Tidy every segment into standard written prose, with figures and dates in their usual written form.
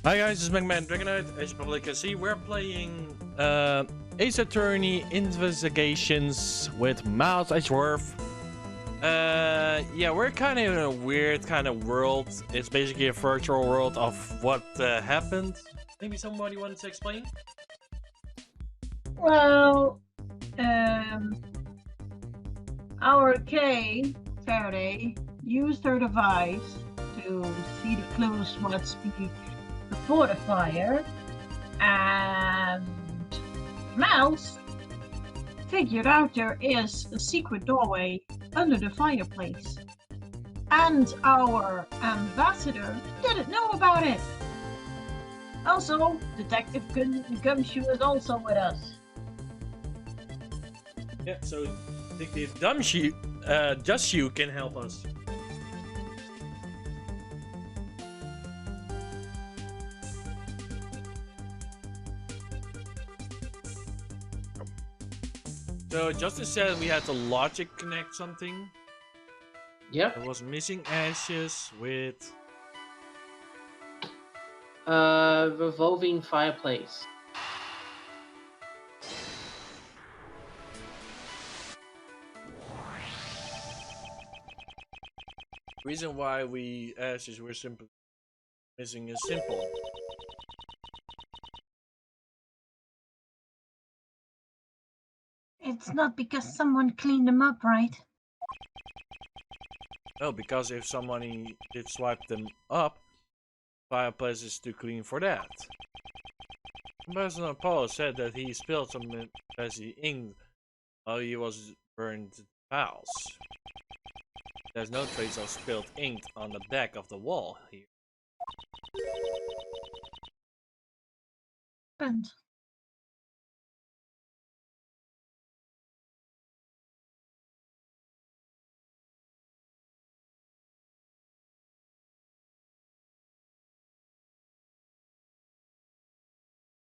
Hi guys, this is MegaDragonoid. As you probably can see, we're playing Ace Attorney Investigations with Miles Edgeworth. Yeah, we're kind of in a weird kind of world. It's basically a virtual world of what happened. Maybe somebody wants to explain? Well, our Kay, Faraday, used her device to see the clues what's before the fire, and Mouse figured out there is a secret doorway under the fireplace. And our ambassador didn't know about it. Also, Detective Gumshoe is also with us. Yeah, so Detective Justin can help us. So Justin said we had to logic connect something. Yep. There was missing ashes with revolving fireplace. reason why we ashes were simply missing is simple. It's not because someone cleaned them up, right? No, because if somebody did swipe them up, fireplace is too clean for that. Ambassador Paul said that he spilled some messy ink while he was burned to files. There's no trace of spilled ink on the back of the wall here. And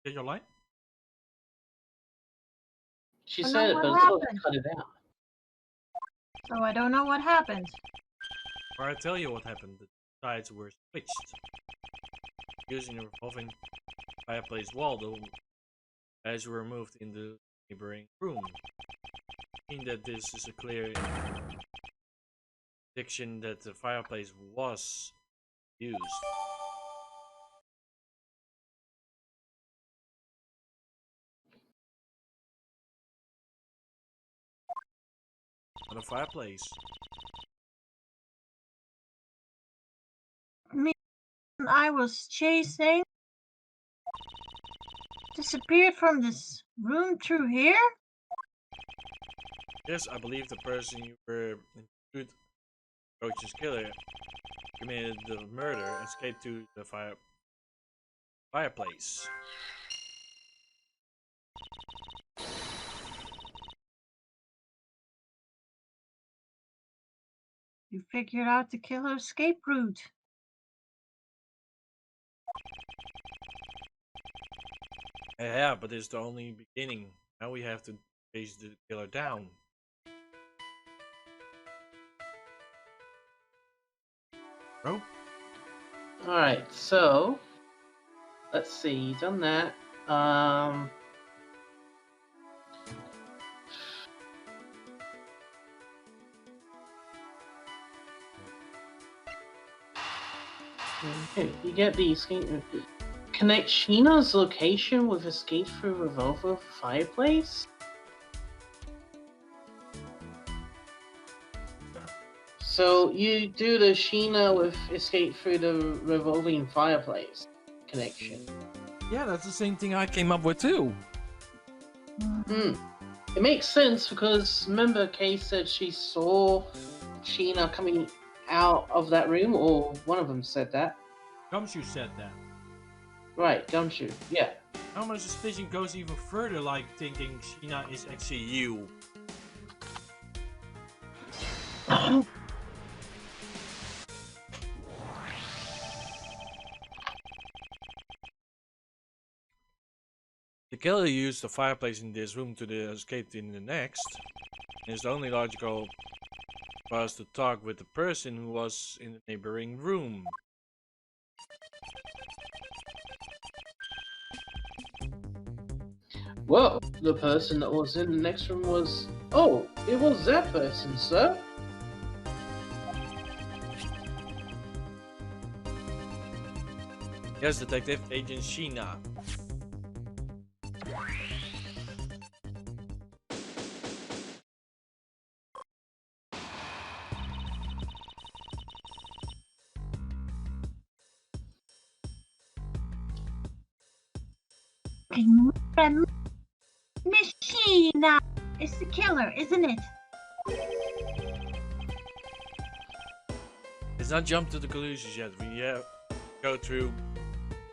Did your line? She I said know it, but what it's all happened. cut it out. So I don't know what happened. Or I tell you what happened. The sides were switched. Using a revolving fireplace wall, though, as you were moved in the neighboring room. Meaning that this is a clear indication that the fireplace was used. On a fireplace. Me and I was chasing disappeared from this room through here? Yes, I believe the person you were in pursuit, Coach's killer, committed the murder and escaped to the fireplace. You figured out the killer escape route. Yeah, but it's the only beginning. Now we have to chase the killer down. Bro? Alright, so let's see, done that. Okay, you get the escape. Connect Sheena's location with escape through revolver fireplace? So you do the Sheena with escape through the revolving fireplace connection. Yeah, that's the same thing I came up with too. It makes sense because remember Kay said she saw Sheena coming out of that room, or one of them said that. Gumshoe said that. Right, Gumshoe, yeah. Now my suspicion goes even further, like thinking Sheena is actually you. The killer used the fireplace in this room to escape in the next. It's the only logical for us to talk with the person who was in the neighboring room. Well, the person that was in the next room was... Oh, it was that person, sir. Yes, Detective Agent Sheena. Machina is the killer, isn't it? Let's not jump to the conclusions yet. We go through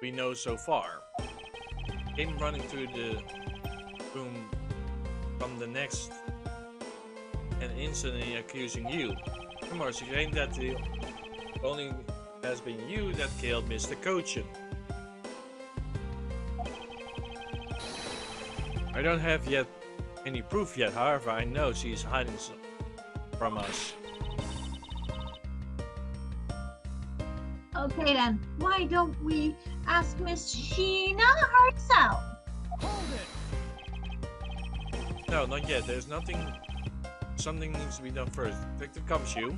we know so far. Came running through the room from the next and instantly accusing you. Come on, she claimed that the only has been you that killed Mr. Cochin. I don't have yet any proof yet, however I know she's hiding from us. Okay then, why don't we ask Miss Sheena herself? Hold it! No, not yet. There's nothing. Something needs to be done first. Detective Gumshoe.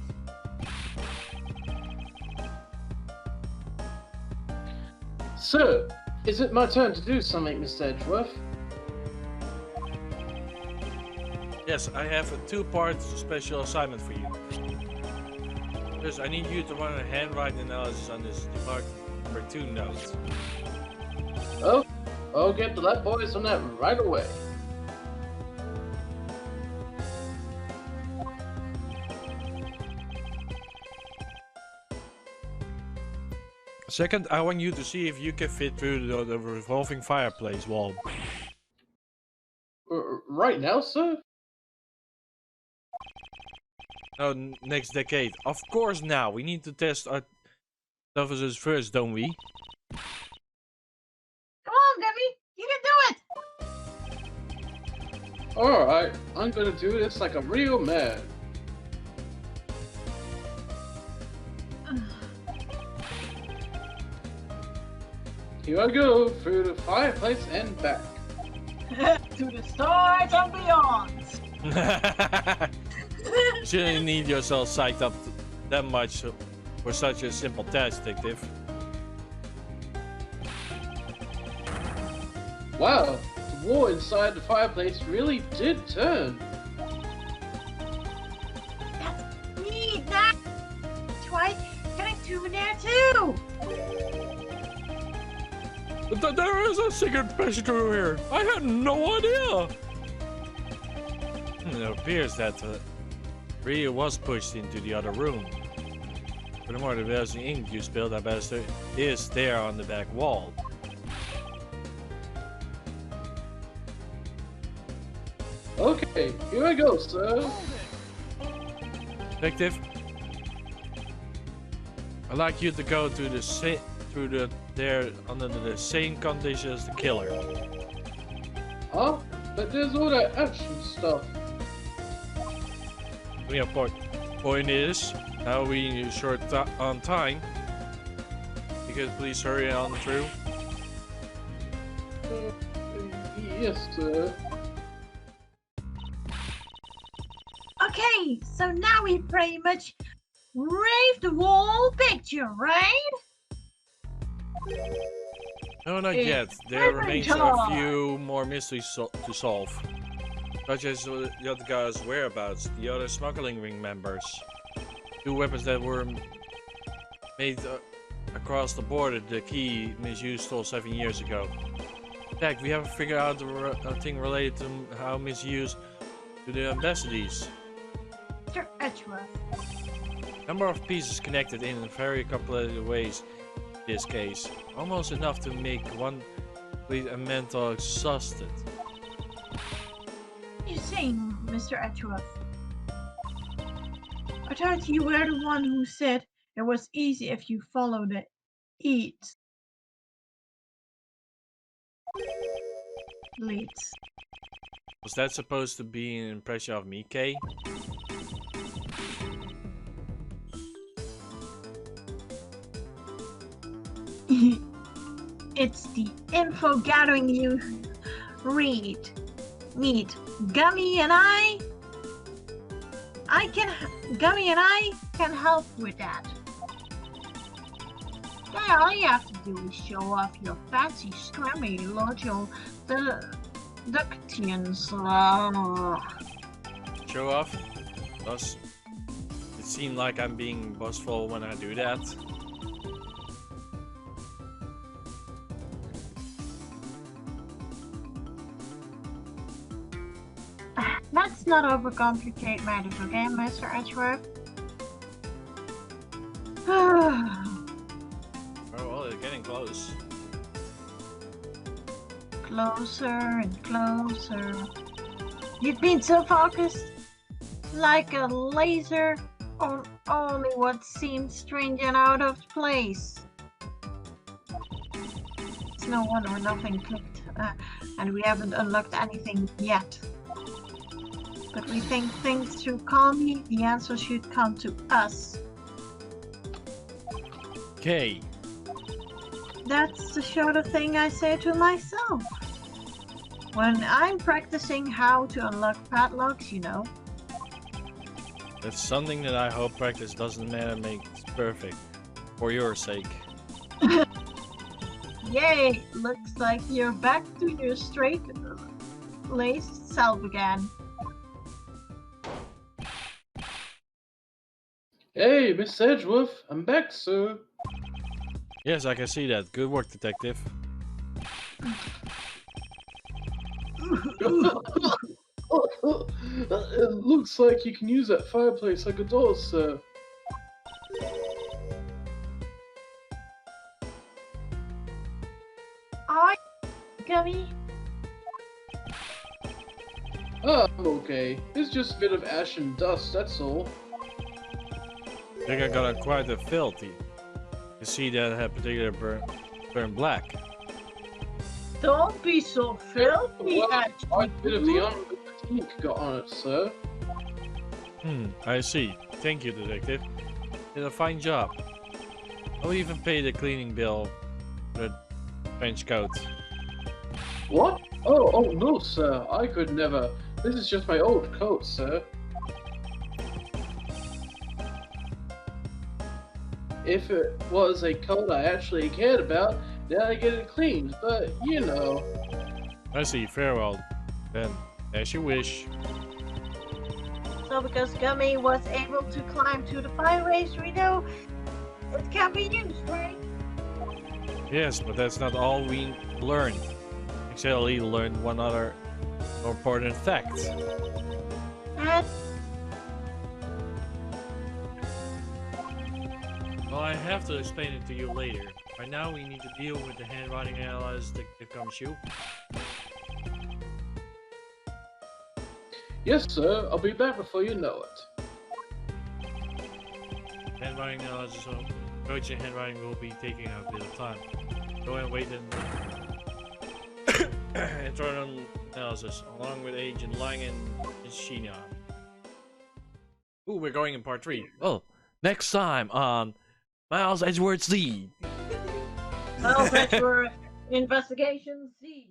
Sir, is it my turn to do something, Mr. Edgeworth? Yes, I have a two-part special assignment for you. First, I need you to run a handwriting analysis on this marked number 2 note. Oh, I'll get the lab boys on that right away. Second, I want you to see if you can fit through the revolving fireplace wall. Right now, sir? No, next decade. Of course now. We need to test our officers first, don't we? Come on, Debbie, you can do it! Alright, I'm gonna do this like a real man. Here I go, through the fireplace and back. To the stars and beyond! You shouldn't need yourself psyched up that much for such a simple task, Detective. Wow, the wall inside the fireplace really did turn. That's neat, that! Try getting through there too! There is a secret passage through here. I had no idea. It appears that Rhea was pushed into the other room. Furthermore, the best ink you spilled, I bet is there on the back wall. Okay, here I go, sir. Detective, I'd like you to go to there under the same condition as the killer. Huh? But there's all that action stuff. Yeah, point is, now we short on time. You could please hurry on through. Yes, sir. Okay, so now we pretty much raved the whole picture, right? No, not It's yet. There every remains time. a few more mysteries to solve. Such as Yatagara's whereabouts, the other smuggling ring members, 2 weapons that were made across the border, the key Miss Yu stole 7 years ago. In fact, we haven't figured out the thing related to how Miss Yu's to the ambassadors. Mr. Edgeworth. Number of pieces connected in very complicated ways in this case. Almost enough to make one complete and mental exhausted. What are you saying, Mr. Edgeworth? I thought you were the one who said it was easy if you follow the leads. Was that supposed to be an impression of me, Kay? It's the info gathering you read. Meet Gummy and Gummy and I can help with that. Yeah, all you have to do is show off your fancy scrummy logical deductions. Show off? Does it seem like I'm being boastful when I do that? Let's not overcomplicate matters, okay, Mr. Edgeworth? Oh, well, it's getting close. Closer and closer. You've been so focused, like a laser, on only what seemed strange and out of place. It's no wonder nothing clicked, and we haven't unlocked anything yet. But we think things through calmly, the answer should come to us. Okay. That's the sort of thing I say to myself. When I'm practicing how to unlock padlocks, you know. That's something that I hope practice doesn't matter makes perfect. For your sake. Yay! Looks like you're back to your straight-laced self again. Hey, Miss Edgeworth, I'm back, sir. Yes, I can see that. Good work, detective. It looks like you can use that fireplace like a door, sir. Alright, Gummy. Oh, I'm okay. It's just a bit of ash and dust, that's all. I think I got quite a filthy. You see that particular burn black. Don't be so filthy, Well, actually. quite a bit of the ink got on it, sir. I see. Thank you, detective. Did a fine job. I'll even pay the cleaning bill for the trench coat. What? Oh no, sir. I could never. This is just my old coat, sir. If it was a coat I actually cared about, then I'd get it cleaned, but you know. I see. Farewell. Then, as you wish. So because Gummy was able to climb to the fireplace, we know it can be used, right? Yes, but that's not all we learned. Actually, learned one other important fact. And Well, I have to explain it to you later. Right now, we need to deal with the handwriting analysis that comes you. Yes, sir. I'll be back before you know it. Handwriting analysis, so approaching handwriting will be taking a bit of time. Go and wait and internal analysis, along with Agent Lang and Sheena. Ooh, we're going in part 3. Well, next time on Miles Edgeworth Z. well, that's for Investigation Z.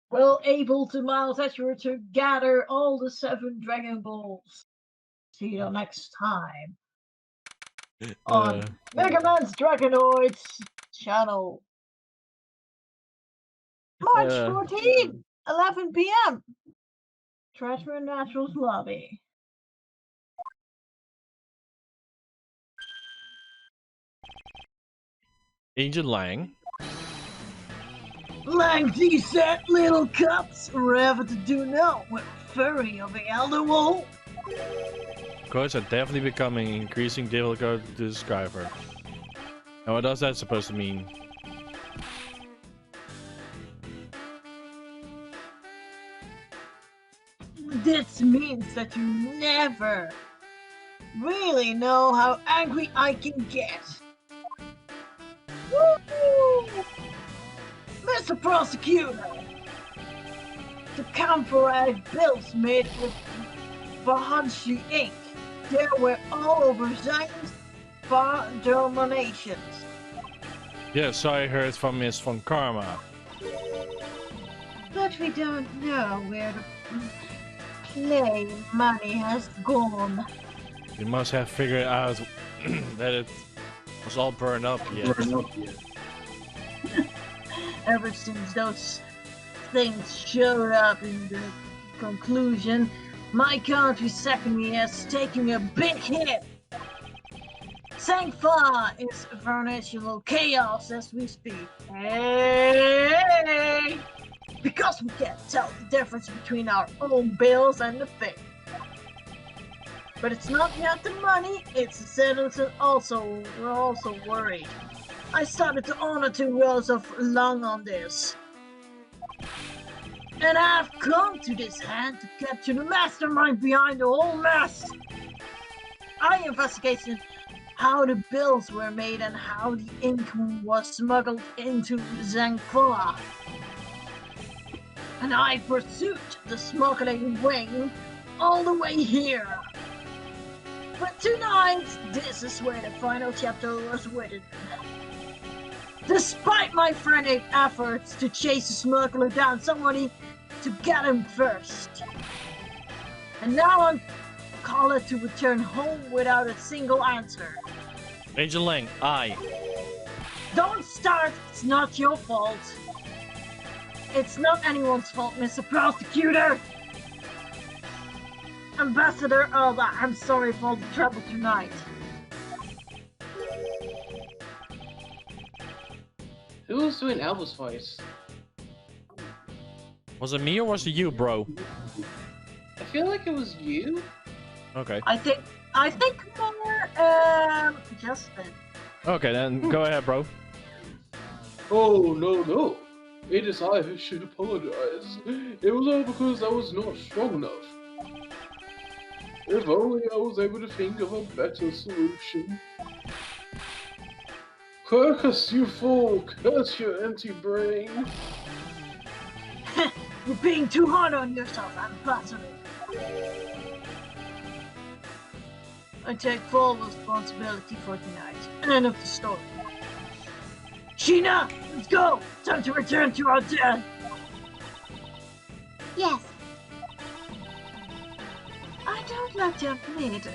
Well, able to Miles Edgeworth to gather all the 7 Dragon Balls. See you next time on Mega Man's Dragonoids channel. March 14, 11 p.m. Treasure and Naturals Lobby. Agent Lang. Like these set little cups, whatever to do now with furry of the Elder Wolf. Codes are definitely becoming increasing difficult to describe her. And what does that supposed to mean? This means that you never really know how angry I can get. Woo! Mr. Prosecutor! The camphorite bills made with Bahanshi ink. They were all over Zhang's dominations. Yes, I heard from Miss Von Karma. But we don't know where the play money has gone. You must have figured out that it was all burned up yet. Ever since those things showed up in the conclusion, my country's secondary has taken a big hit. Sangfa is financial chaos as we speak. Hey! Because we can't tell the difference between our own bills and the fake. But it's not yet the money, it's the sentence, and also we're also worried. I started to honor 2 rows of lung on this. And I've come to this hand to capture the mastermind behind the whole mess. I investigated how the bills were made and how the income was smuggled into Zhangfa. And I pursued the smuggling wing all the way here. But tonight, this is where the final chapter was written. Despite my frantic efforts to chase the smuggler down, somebody to get him first. And now I'm called to return home without a single answer. Major Lang, aye. Don't start, it's not your fault. It's not anyone's fault, Mr. Prosecutor. Ambassador Alba, I'm sorry for all the trouble tonight. Who was doing Alba's voice? Was it me or was it you, bro? I feel like it was you. Okay. I think more Justin. Okay, then go ahead, bro. Oh, no. It is I who should apologize. It was all because I was not strong enough. If only I was able to think of a better solution. Curse, you fool! Curse your empty brain! You're being too hard on yourself, Ambassador. I take full responsibility for tonight. End of the story. Sheena, let's go! Time to return to our den! Yes. I don't like to admit,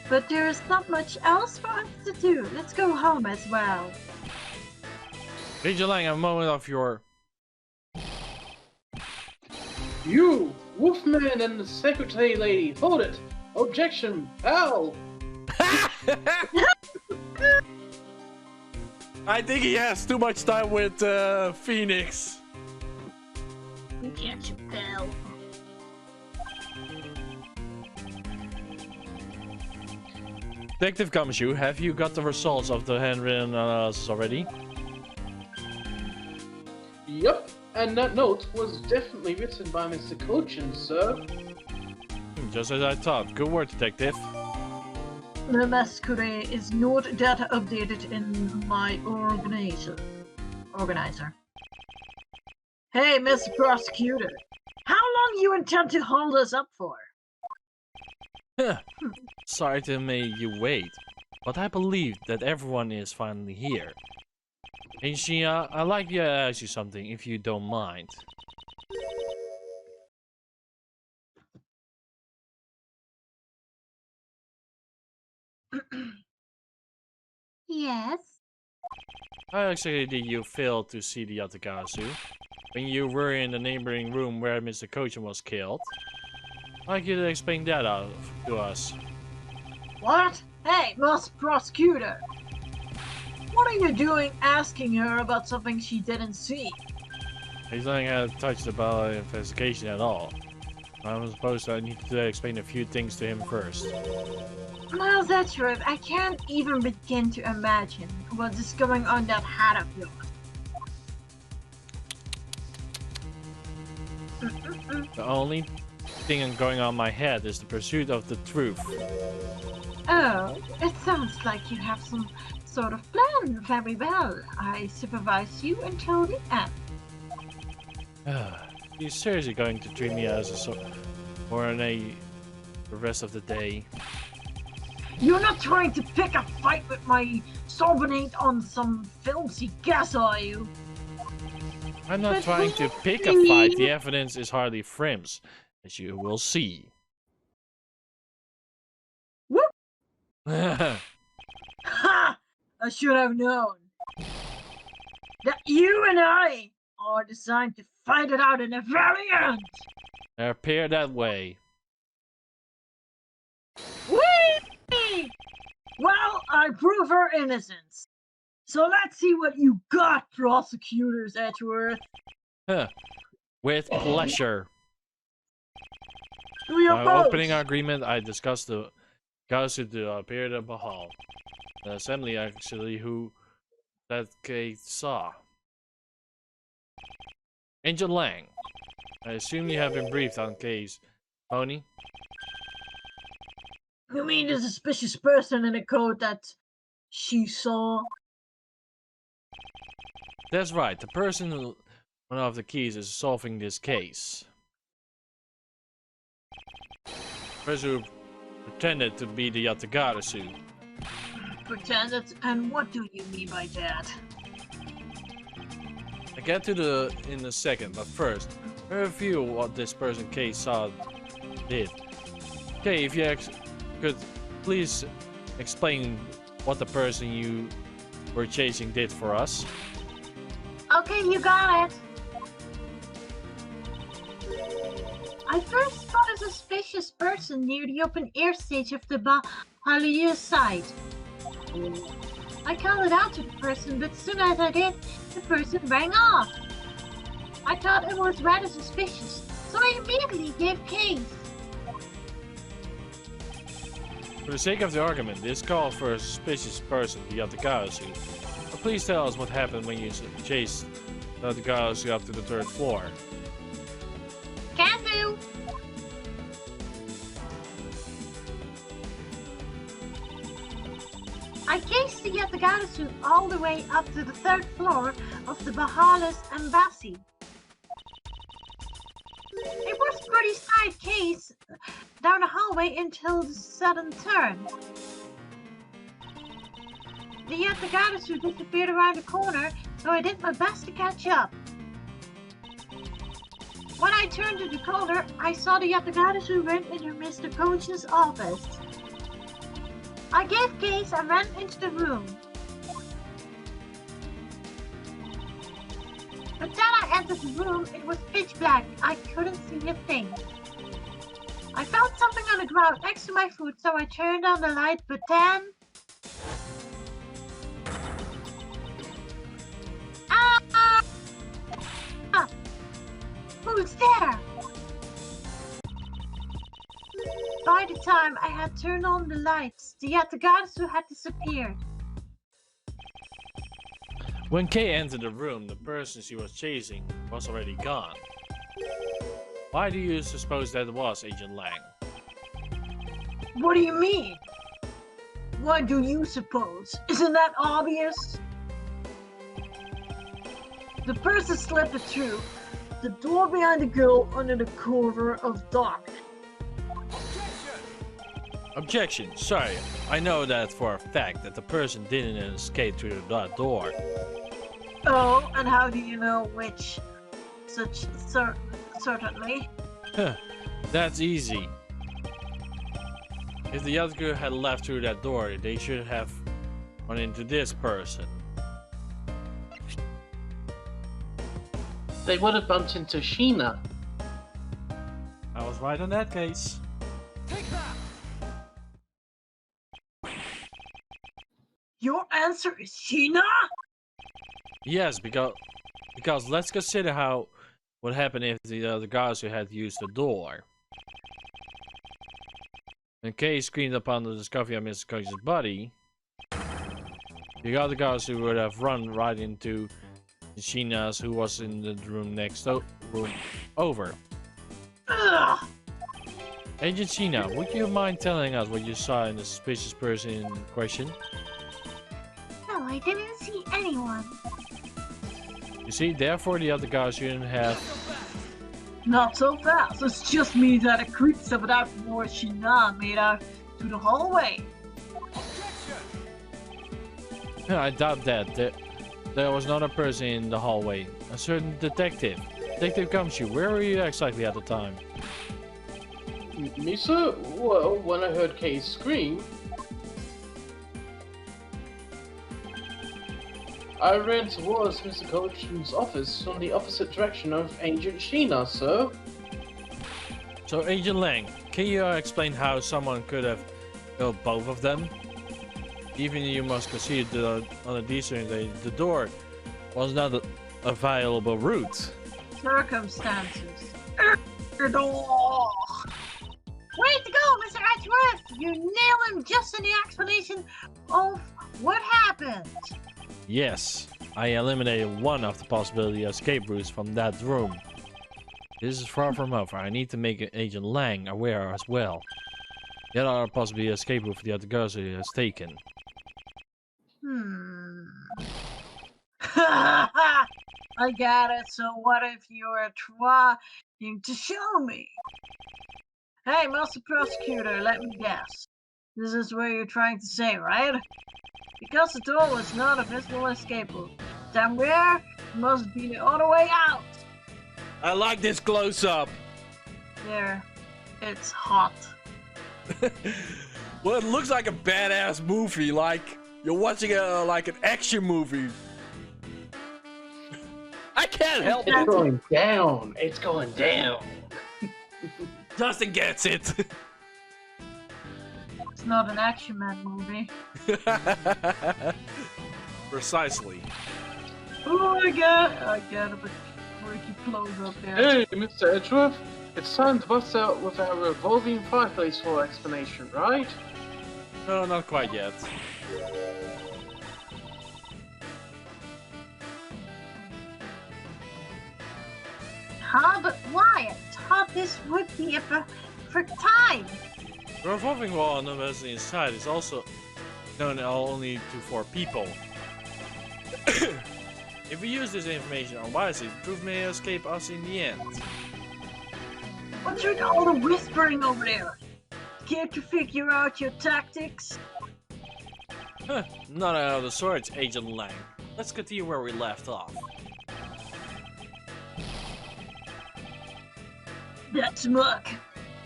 but there is not much else for us to do. Let's go home as well. Major Lang, a moment of your... You, Wolfman and the secretary lady, hold it! Objection, pal! I think he has too much time with Phoenix. Get your pal. Detective Gumshoe, have you got the results of the handwritten analysis already? Yup, and that note was definitely written by Mr. Cochin, sir. Just as I thought. Good work, Detective. The masquerade is not data updated in my organizer. Hey, Mr. Prosecutor. How long you intend to hold us up for? Sorry to make you wait, but I believe that everyone is finally here. Hey Shia, I'd like to ask you something if you don't mind. Yes. How exactly did you fail to see the Yatagarasu when you were in the neighboring room where Mr. Kochin was killed? I'd like you to explain that out to us. What? Hey, Mr. Prosecutor. What are you doing asking her about something she didn't see? He's not going to touch the ball investigation at all. I'm supposed to need to explain a few things to him first. Well, that's right. I can't even begin to imagine what is going on that hat of yours. The only thing going on in my head is the pursuit of the truth. Oh, it sounds like you have some sort of plan. Very well. I supervise you until the end. You seriously going to treat me as a the rest of the day? You're not trying to pick a fight with my subordinate on some filthy gas, are you? I'm not But trying to pick a really- fight. The evidence is hardly frims, as you will see. Whoop! That's Ha! I should have known that you and I are designed to fight it out in the very end. appear that way. Whee! Well, I prove her innocence. So let's see what you got, prosecutors, Edgeworth. Huh. With pleasure. Do your By most. opening our agreement, I discussed the guys who appeared at the hall. The assembly actually who that case saw. Angel Lang. I assume you have been briefed on case, Pony? You mean the suspicious person in the coat that she saw? That's right, the person who one of the keys is solving this case. The person who pretended to be the Yatagarasu. Pretended? And what do you mean by that? I get to the in a second, but first, review what this person case saw did. Okay, if you could please explain what the person you were chasing did for us. Okay, you got it. I first spotted a suspicious person near the open air stage of the Bahaliya site. I called it out to the person, but soon as I did, the person rang off. I thought it was rather suspicious, so I immediately gave chase. For the sake of the argument, this call for a suspicious person, the Yatagarasu. But please tell us what happened when you chased the Yatagarasu up to the 3rd floor. Can do. I chased the Yatagarasu all the way up to the 3rd floor of the Bahalas Embassy. It was a pretty tight chase down the hallway until the sudden turn. The Yatagarasu disappeared around the corner, so I did my best to catch up. When I turned to the corner, I saw the Yatagarasu run into Mr. Coach's office. I gave chase and ran into the room. But then I entered the room, it was pitch black. I couldn't see a thing. I felt something on the ground next to my foot, so I turned on the light, but then... Ah! Who's there? By the time I had turned on the lights, the Yatagarasu had disappeared. When Kay entered the room, the person she was chasing was already gone. Why do you suppose that was, Agent Lang? What do you mean? What do you suppose? Isn't that obvious? The person slipped through the door behind the girl under the cover of dark. Objection! Sorry, I know that for a fact that the person didn't escape through that door. Oh, and how do you know which? Certainly. That's easy. If the other girl had left through that door, they should have run into this person. They would have bumped into Sheena. I was right on that case. Your answer is Sheena? Yes, because let's consider how what happened if the other guys who had used the door. When Kay screamed upon the discovery of Mr. Coach's body, the other guys who would have run right into Sheena's, who was in the room next room over. Ugh. Agent Sheena, would you mind telling us what you saw in the suspicious person in question? No, I didn't see anyone. You see, therefore the other guys shouldn't have. Not so fast. It's just me that a creep stepped out before Sheena made out to the hallway. I doubt that. There was another person in the hallway. A certain detective. Detective Gumshoe, where were you exactly at the time? Me, sir? Well, when I heard Kay scream, I ran towards Mr. Coachman's office from the opposite direction of Agent Sheena, sir. So, Agent Lang, can you explain how someone could have killed both of them? Even you must concede that on a decent day, the door was not a viable route. Circumstances. Way to go, Mr. Edgeworth! You nailed him just in the explanation of what happened. Yes, I eliminated one of the possibility escape routes from that room. This is far from over. I need to make Agent Lang aware as well. The other possible escape route the Yatagarasu has taken. I got it, so what if you were trying to show me? Hey, Master Prosecutor, let me guess. This is what you're trying to say, right? Because the door was not a visible escape route, then where must be the other way out? I like this close-up! There. It's hot. Well, it looks like a badass movie, like you're watching like an action movie. I can't help It's it! going down. It's going down. Justin gets it! It's not an Action Man movie. Precisely. Oh, I got a bit freaky close up there. Hey, Mr. Edgeworth. It's time to bust out with our revolving fireplace for explanation, right? No, not quite yet. Huh? But why? I thought this would be a perfect time. The revolving wall on the mezzanine inside is also known only to 4 people. If we use this information unwisely, the truth may escape us in the end. What's with all the whispering over there? Care to figure out your tactics? Huh, not out of the sorts, Agent Lang. Let's continue where we left off. That's muck.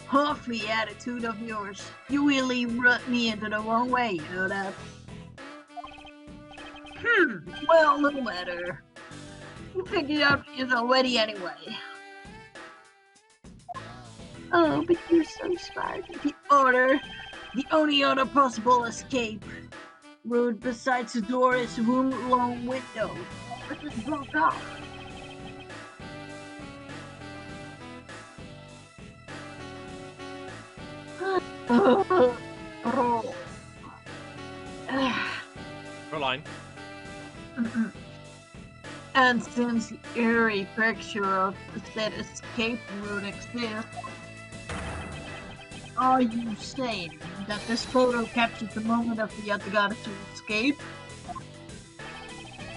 Half-free attitude of yours. You really rut me into the wrong way, you know that? Well, no matter. You figured out it already anyway. Oh, but you're so smart. The only other possible escape route besides the door is the room long window. But it's blocked off. Oh. Caroline. And since the eerie picture of that escape route exists, are you saying that this photo captured the moment of the Yatagarasu escape?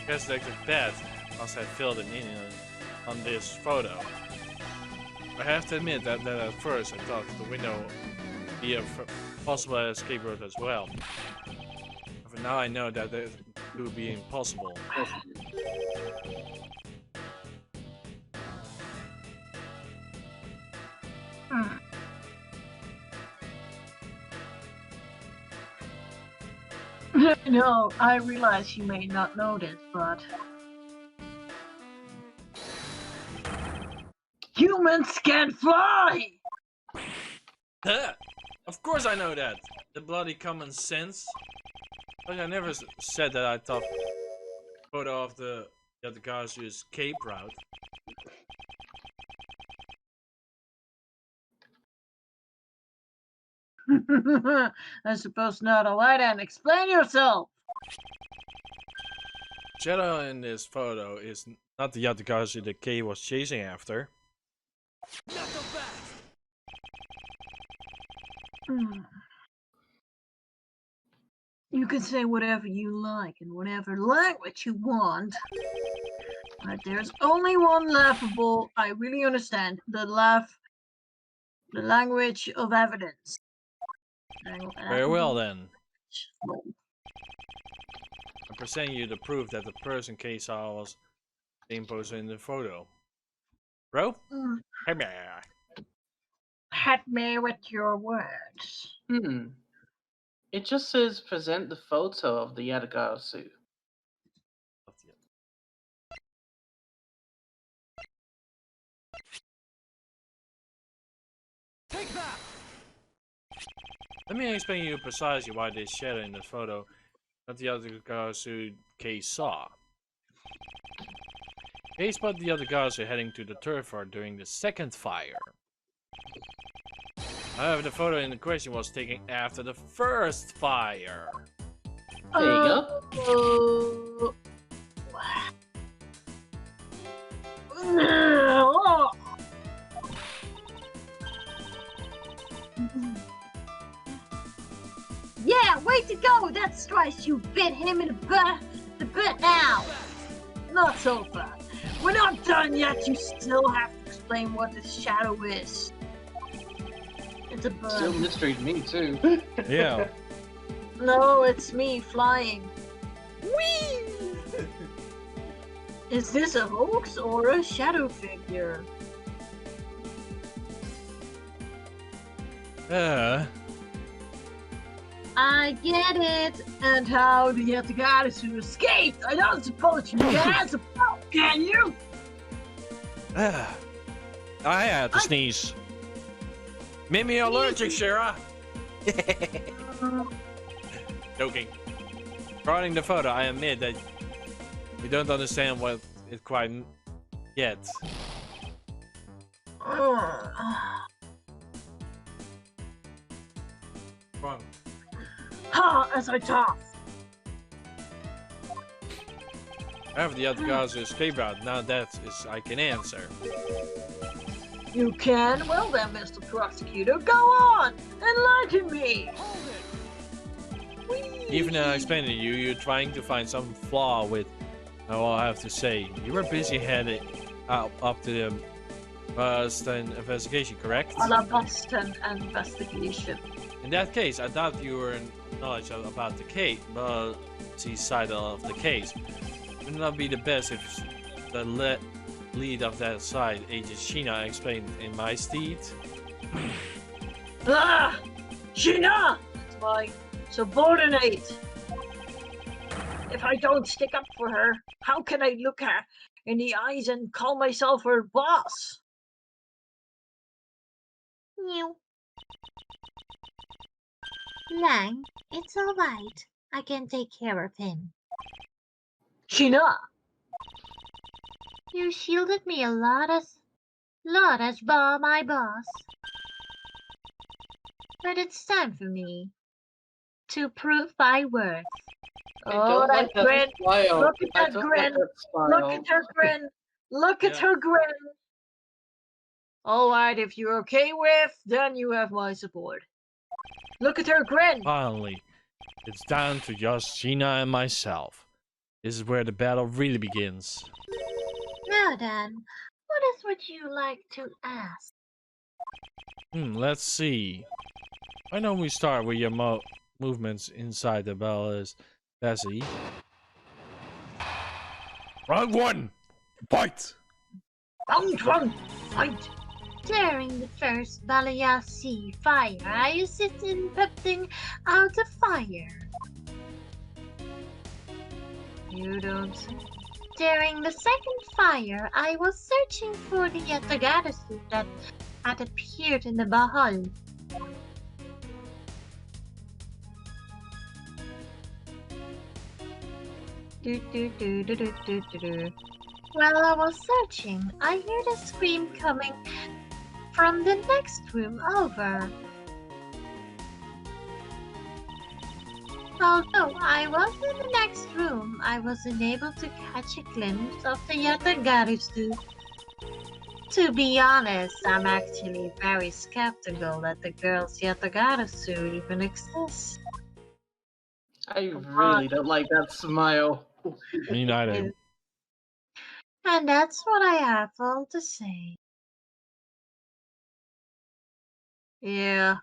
Guess like the bed must have filled it in on this photo. I have to admit that at first I thought the window would be a possible escape route as well. But now I know that it would be impossible. No, I realize you may not know this, but humans can fly! Huh? Of course I know that! The bloody common sense. But I never said that I thought photo of the Yatagarasu escape route. I suppose not. Alright then, explain yourself! Shadow in this photo is not the Yatagarasu that Kay was chasing after. You can say whatever you like in whatever language you want. But there's only one laughable, I really understand, the language of evidence. Very well then. and present you the proof that the person Kay saw was being posted in the photo. Bro? Hey, man. Hit me with your words. It just says present the photo of the Yatagarasu. Take that! Let me explain to you precisely why this shadow in the photo that the Yatagarasu Kay saw. Kay spotted the Yatagarasu heading to the turf farm during the second fire. However, the photo in the question was taken after the first fire. There you go. Yeah, way to go! That's twice you bit him in the butt now! Not so fast. We're not done yet. You still have to explain what this shadow is. It's a bird. Still mystery to me too. Yeah. No, it's me flying. Whee! Is this a hoax or a shadow figure? I get it. And how the Yatagarasu escaped? I don't suppose you can answer, can you? I had to sneeze. Made me allergic, Sira. Joking. Regarding the photo, I admit that we don't understand what it quite yet. Wrong. Ha! As I talk. However, the other guys escape route. Now that is I can answer. You can? Well then, Mr. Prosecutor, go on! Enlighten me! Even though I explained to you, you're trying to find some flaw with all I have to say. You were busy heading up to the Boston investigation, correct? A la Boston investigation. In that case, I doubt you were in knowledge about the case, but the side of the case. It would not be the best if the lead of that side, Agent Sheena, explained in my stead. Ah! Sheena! That's my subordinate. If I don't stick up for her, how can I look her in the eyes and call myself her boss? Mew. Lang, it's alright. I can take care of him. Sheena! You shielded me a lot as my boss. But it's time for me to prove my worth. Oh, that grin! Smile. Look at I that don't grin! like that smile. Look at her grin! Look at her grin! Alright, if you're okay with, then you have my support. Look at her grin! Finally, it's down to just Sheena and myself. This is where the battle really begins. Now then, what would you like to ask? Let's see. Why don't we start with your movements inside the Bella's Bessie? Round one! Fight! Round one! Fight! During the first Balayasi fire, I assisted putting out the fire. You don't... During the second fire, I was searching for the Yatagarasu that had appeared in the Bahal. While I was searching, I heard a scream coming from the next room over. Although I was in the next room, I was unable to catch a glimpse of the Yatagarasu. To be honest, I'm actually very skeptical that the girl's Yatagarasu even exists. I really don't like that smile. Me neither. And that's what I have all to say. Yeah.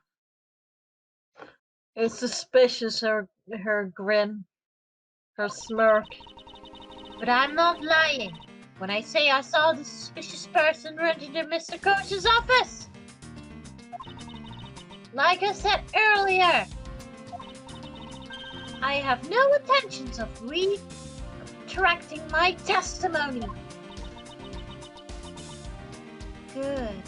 It's suspicious, her grin. Her smirk. But I'm not lying when I say I saw the suspicious person run into Mr. Coach's office. Like I said earlier, I have no intentions of retracting my testimony. Good.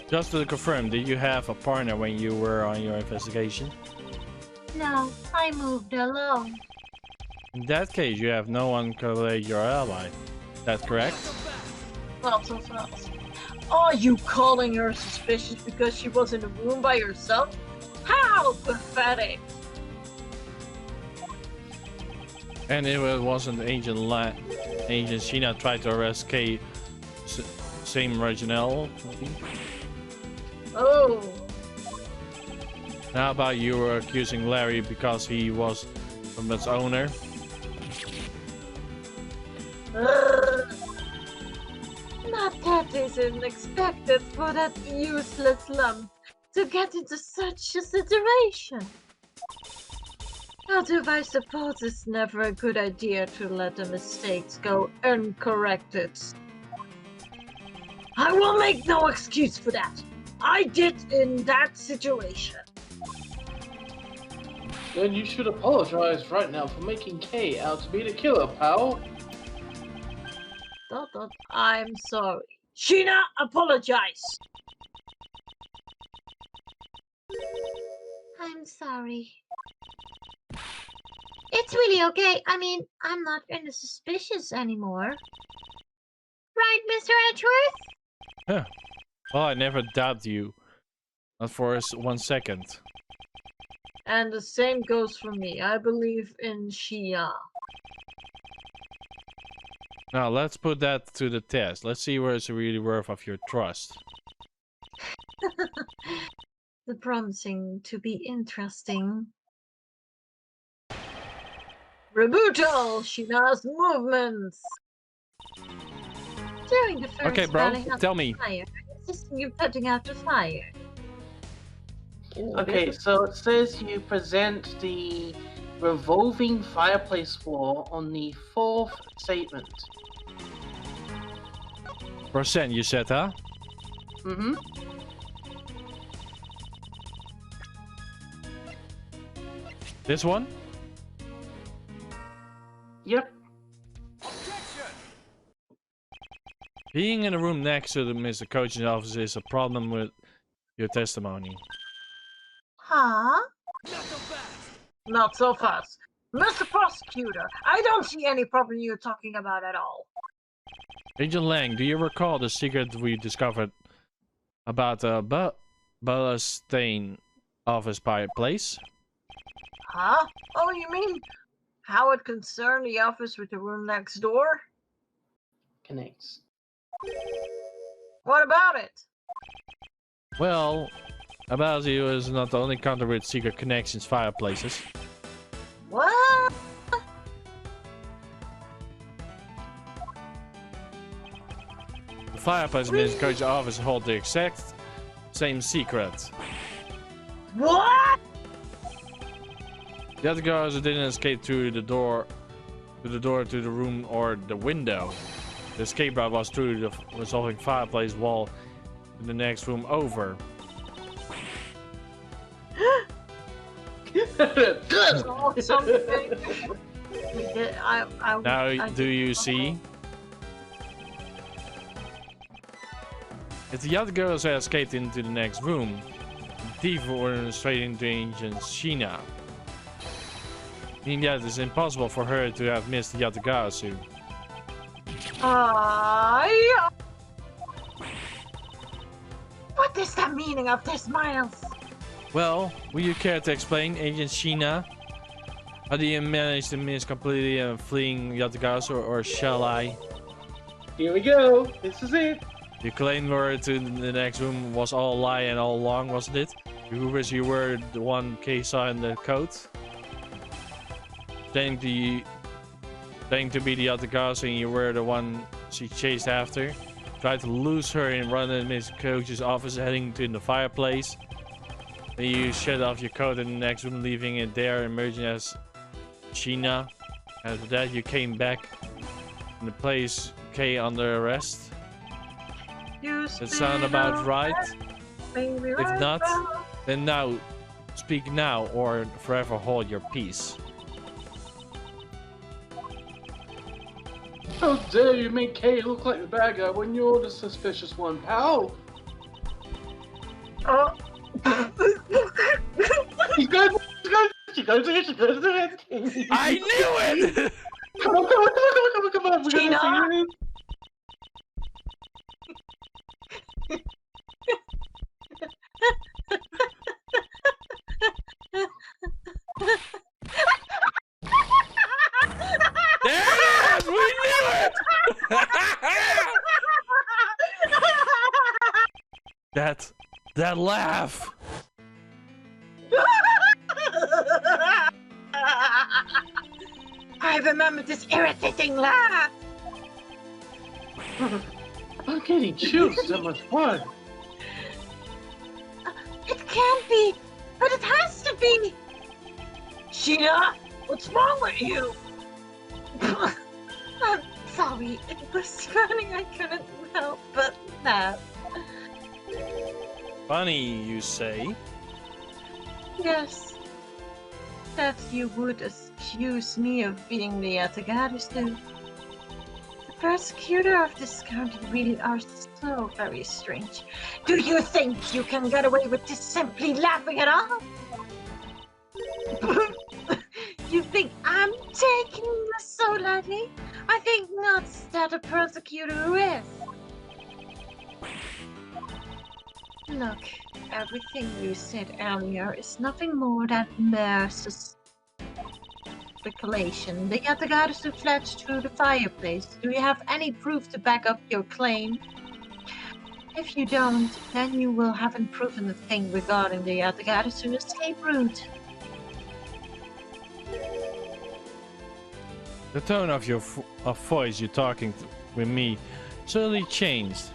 Just to confirm, did you have a partner when you were on your investigation? No, I moved alone. In that case, you have no one correlate your ally. That's correct? Not so fast. Are you calling her suspicious because she was in the room by herself? How pathetic! And if it wasn't Agent Sheena tried to arrest Kay, same rationale? Oh. How about you were accusing Larry because he was from its owner? Not that isn't expected for that useless lump to get into such a situation. Although I suppose it's never a good idea to let the mistakes go uncorrected. I will make no excuse for that. I did in that situation. Then you should apologize right now for making Kay out to be the killer, pal. I'm sorry. Sheena, apologize. I'm sorry. It's really okay. I mean, I'm not kind of suspicious anymore. Right, Mr. Edgeworth? Huh. Well, I never doubted you. Not for 1 second. And the same goes for me. I believe in Sheena. Now, let's put that to the test. Let's see where it's really worth of your trust. The promising to be interesting. Rebuttal! Sheena's movements! During the first Okay, bro, rally of tell the me. fire, insisting you're putting out the fire. Okay, so it says you present the revolving fireplace wall on the 4th statement. Percent, you said, huh? Mm-hmm. This one? Yep. Being in a room next to the Mr. Coach's office is a problem with your testimony. Huh? Not so fast. Mr. Prosecutor, I don't see any problem you're talking about at all. Agent Lang, do you recall the secret we discovered about the Ballastain office place? Huh? Oh, you mean how it concerned the office with the room next door? Connects. What about it? Well, Abazi is not the only country with secret connections fireplaces. What? The fireplace in Mr. Coach's office hold the exact same secret. What? The other guys didn't escape through the door to the room or the window. The escape route was through the resolving fireplace wall in the next room over. Now, do you see? If the other girls had escaped into the next room, the thief were straight into Agent Sheena. Meaning that it's impossible for her to have missed the Yatagarasu. What is the meaning of this, Miles? Well, will you care to explain, Agent Sheena? How do you manage to miss completely fleeing Yatagarasu, or shall I? Here we go. This is it. You claimed her to the next room was all a lie and all along, wasn't it? You wish you were the one Kay saw in the coat? Claiming to be the Yatagarasu and you were the one she chased after. Tried to lose her and run in Miss Coach's office, heading to the fireplace. Then you shed off your coat in the next room, leaving it there, emerging as Sheena. After that, you came back in the place, okay, under arrest. That sound about right? If not, then now, speak now or forever hold your peace. How dare you make Kay look like the bad guy when you're the suspicious one, pal? She's going to do it! I knew it! Come on, come on, we're Gina! gonna see it. There it is! We knew it! that laugh! I remember this irritating laugh. I'm getting chills so much fun. It can't be, but it has to be. Sheena, what's wrong with you? I'm sorry, it was funny. I couldn't help but laugh. Funny, you say? Yes, that you would accuse me of being the Yatagarasu. The persecutor of this county really are so very strange. Do you think you can get away with just simply laughing it off? You think I'm taking this so lightly? I think not that a persecutor is. Look, everything you said earlier is nothing more than mere speculation. The Yatagarasu fled through the fireplace. Do you have any proof to back up your claim? If you don't, then you will haven't proven a thing regarding the Yatagarasu escape route. The tone of your voice you're talking with me certainly changed.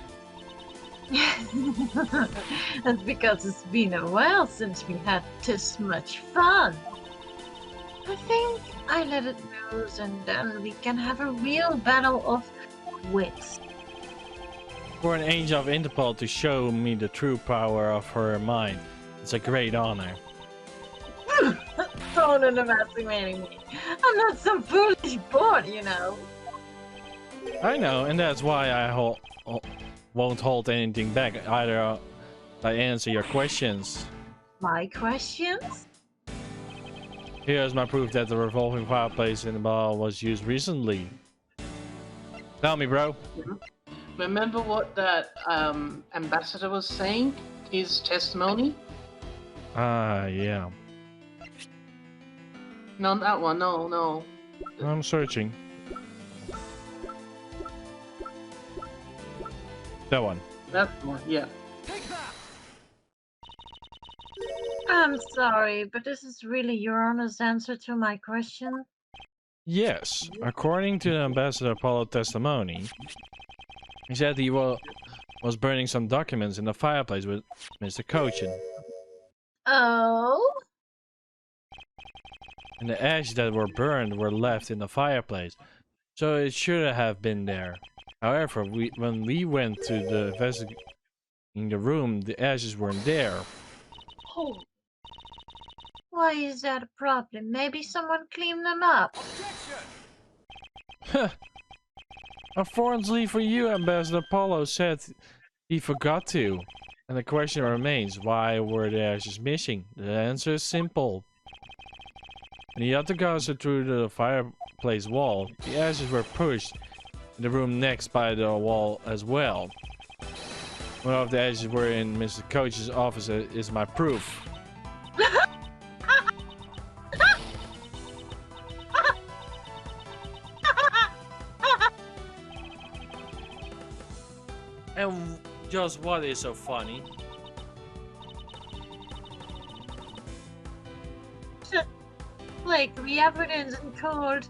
That's because it's been a while since we had this much fun. I think I let it loose and then we can have a real battle of wits. For an angel of Interpol to show me the true power of her mind, it's a great honor. Don't underestimate me. I'm not some foolish boy, you know. I know, and that's why I won't hold anything back, either I answer your questions. My questions? Here's my proof that the revolving fireplace in the bar was used recently. Tell me, bro. Remember what that ambassador was saying? His testimony? Ah, yeah. No, that one. No. I'm searching. That one. That's the one. Yeah. I'm sorry, but this is really your honest answer to my question? Yes, according to the Ambassador Apollo testimony, he said he was burning some documents in the fireplace with Mr. Cochin. Oh? And the ashes that were burned were left in the fireplace, so it should have been there. However, when we went to the in the room, the ashes weren't there. Oh. Why is that a problem? Maybe someone cleaned them up. Unfortunately for you, Ambassador Apollo said he forgot to. And the question remains, why were the ashes missing? The answer is simple. When the Yatagarasu through the fireplace wall, the ashes were pushed in the room next by the wall as well. One of the ashes were in Mr. Coach's office is my proof. And just what is so funny? Like the evidence in court.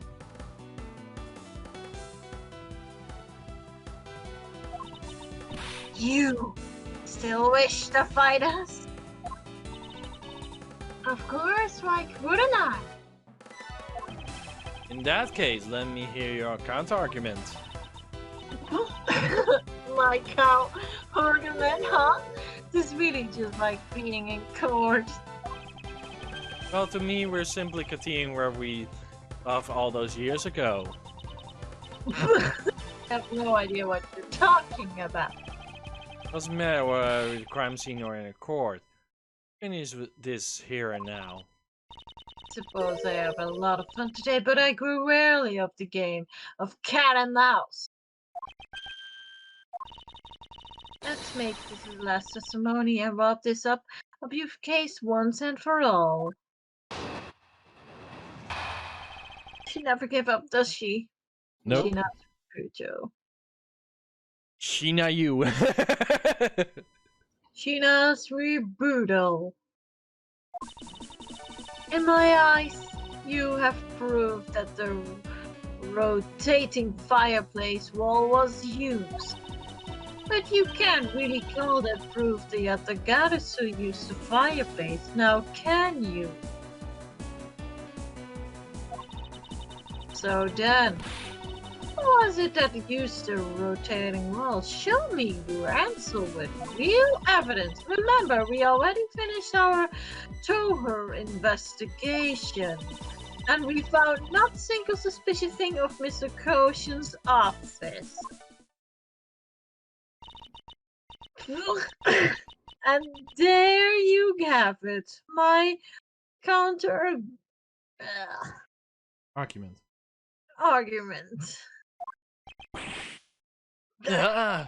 You still wish to fight us? Of course, why wouldn't I? In that case, let me hear your counter-argument. My cow argument, huh? This is really just like being in court. Well, to me, we're simply continuing where we left all those years ago. I have no idea what you're talking about. Doesn't matter whether a crime scene or in a court. Finish with this here and now. Suppose I have a lot of fun today, but I grew weary of the game of cat and mouse. Let's make this the last testimony and wrap this up a beautiful case once and for all. She never give up, does she? Nope. She not true, Joe. Sheena, you. Sheena's brutal. In my eyes, you have proved that the rotating fireplace wall was used. But you can't really call that proof the Yatagarasu used the fireplace, now can you? So then, who was it that used the rotating wall? Show me your answer with real evidence. Remember, we already finished our thorough investigation, and we found not a single suspicious thing of Mr. Koshin's office. And there you have it, my counter Argument. argument. Yeah.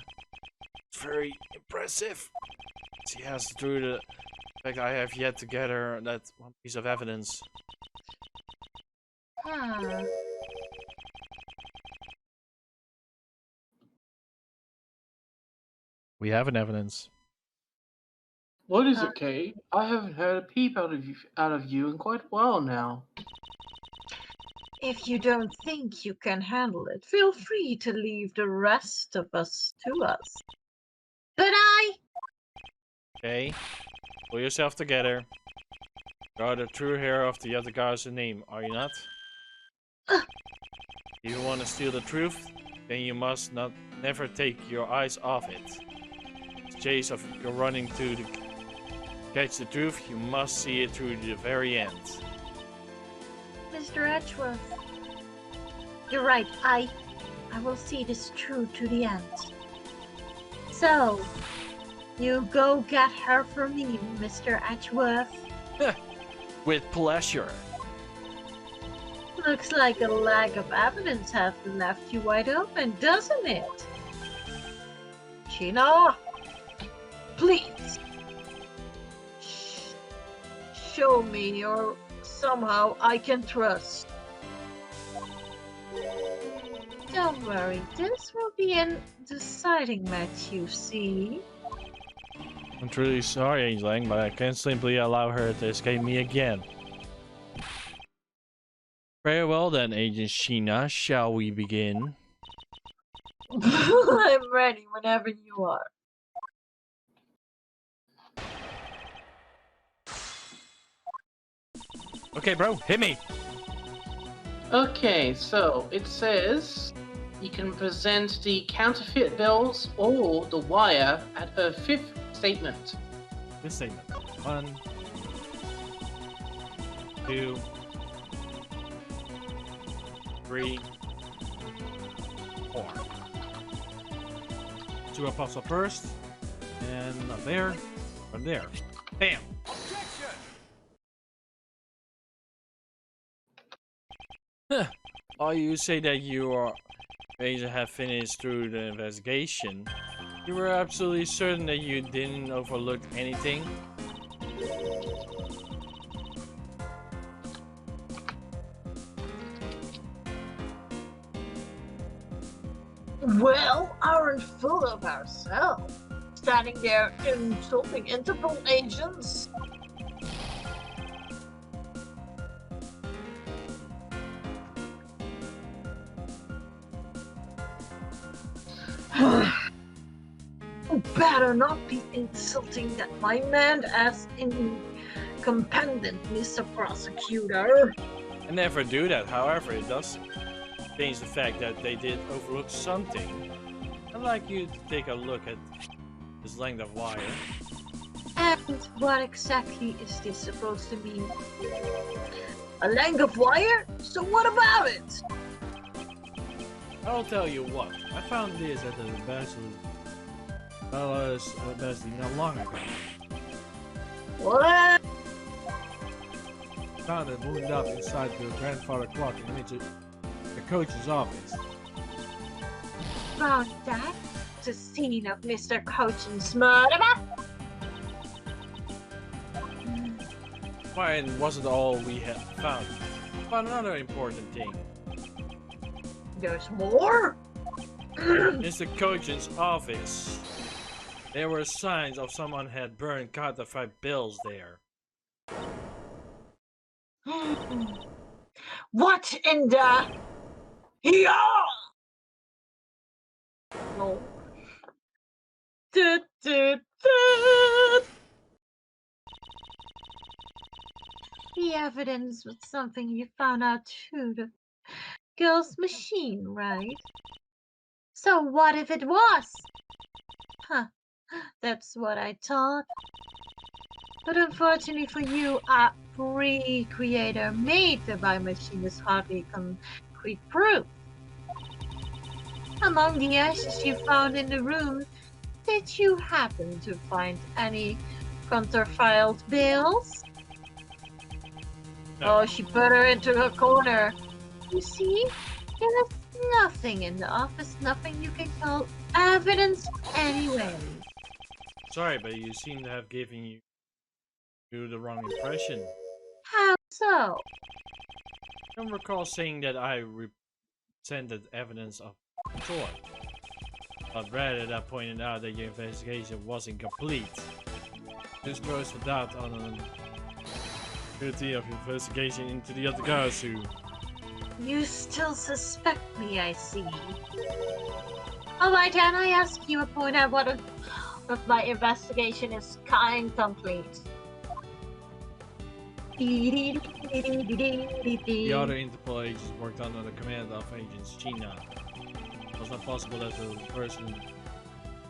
Very impressive. She has through the fact I have yet to gather that one piece of evidence. We have an evidence. What is it, Kay? I haven't heard a peep out of you in quite a while now. If you don't think you can handle it, feel free to leave the rest of us to us. But Okay. Pull yourself together. You are the true hero of the Yatagarasu name, are you not? If you want to steal the truth, then you must never take your eyes off it. The chase of you're running to catch the truth, you must see it through the very end. Mr. Edgeworth, you're right. I will see this through to the end. So, you go get her for me, Mr. Edgeworth. With pleasure. looks like a lack of evidence has left you wide open, doesn't it? Sheena, please. Show me, or somehow I can trust. Don't worry, this will be a deciding match, you see. I'm truly sorry, Aisling, but I can't simply allow her to escape me again. Very well then, Agent Sheena, shall we begin? I'm ready whenever you are. Okay, bro, hit me! Okay, so it says you can present the counterfeit bills or the wire at her fifth statement. This statement. 1, 2, 3, 4. 2 pops up first, and not there, but there. Bam! Huh. Oh, you say that you are going to have finished through the investigation. You were absolutely certain that you didn't overlook anything? Well, aren't full of ourselves. Standing there insulting Interpol agents. Better not be insulting that my man as independent, Mr. Prosecutor. I never do that. However, it does change the fact that they did overlook something. I'd like you to take a look at this length of wire. And what exactly is this supposed to mean? A length of wire? So what about it? I'll tell you what. I found this at the Basel not long ago. What? Found it wound up inside the grandfather clock in the coach's office. Found that? The scene of Mr. Coachen's murder? Fine wasn't all we had found. Found another important thing. There's more? Mr. Coachen's office. There were signs of someone had burned counterfeit bills there. What in the... Yeah! No. The evidence was something you found out through the girl's machine, right? So what if it was? Huh, that's what I thought. But unfortunately for you, a pre-creator made the by machine is hardly concrete proof. Among the ashes you found in the room, did you happen to find any counterfeit bills? No. Oh, she put her into her corner. You see, there's nothing in the office, nothing you can call evidence anyway. Sorry, but you seem to have given you the wrong impression. How so? I don't recall saying that I presented evidence of the sort, but rather that pointed out that your investigation was incomplete. This goes without on the ability of investigation into the Yatagarasu. You still suspect me, I see. Alright, and I ask you a point out what of my investigation is incomplete. The other Interpol agents worked under the command of Agent China. It was not possible that the person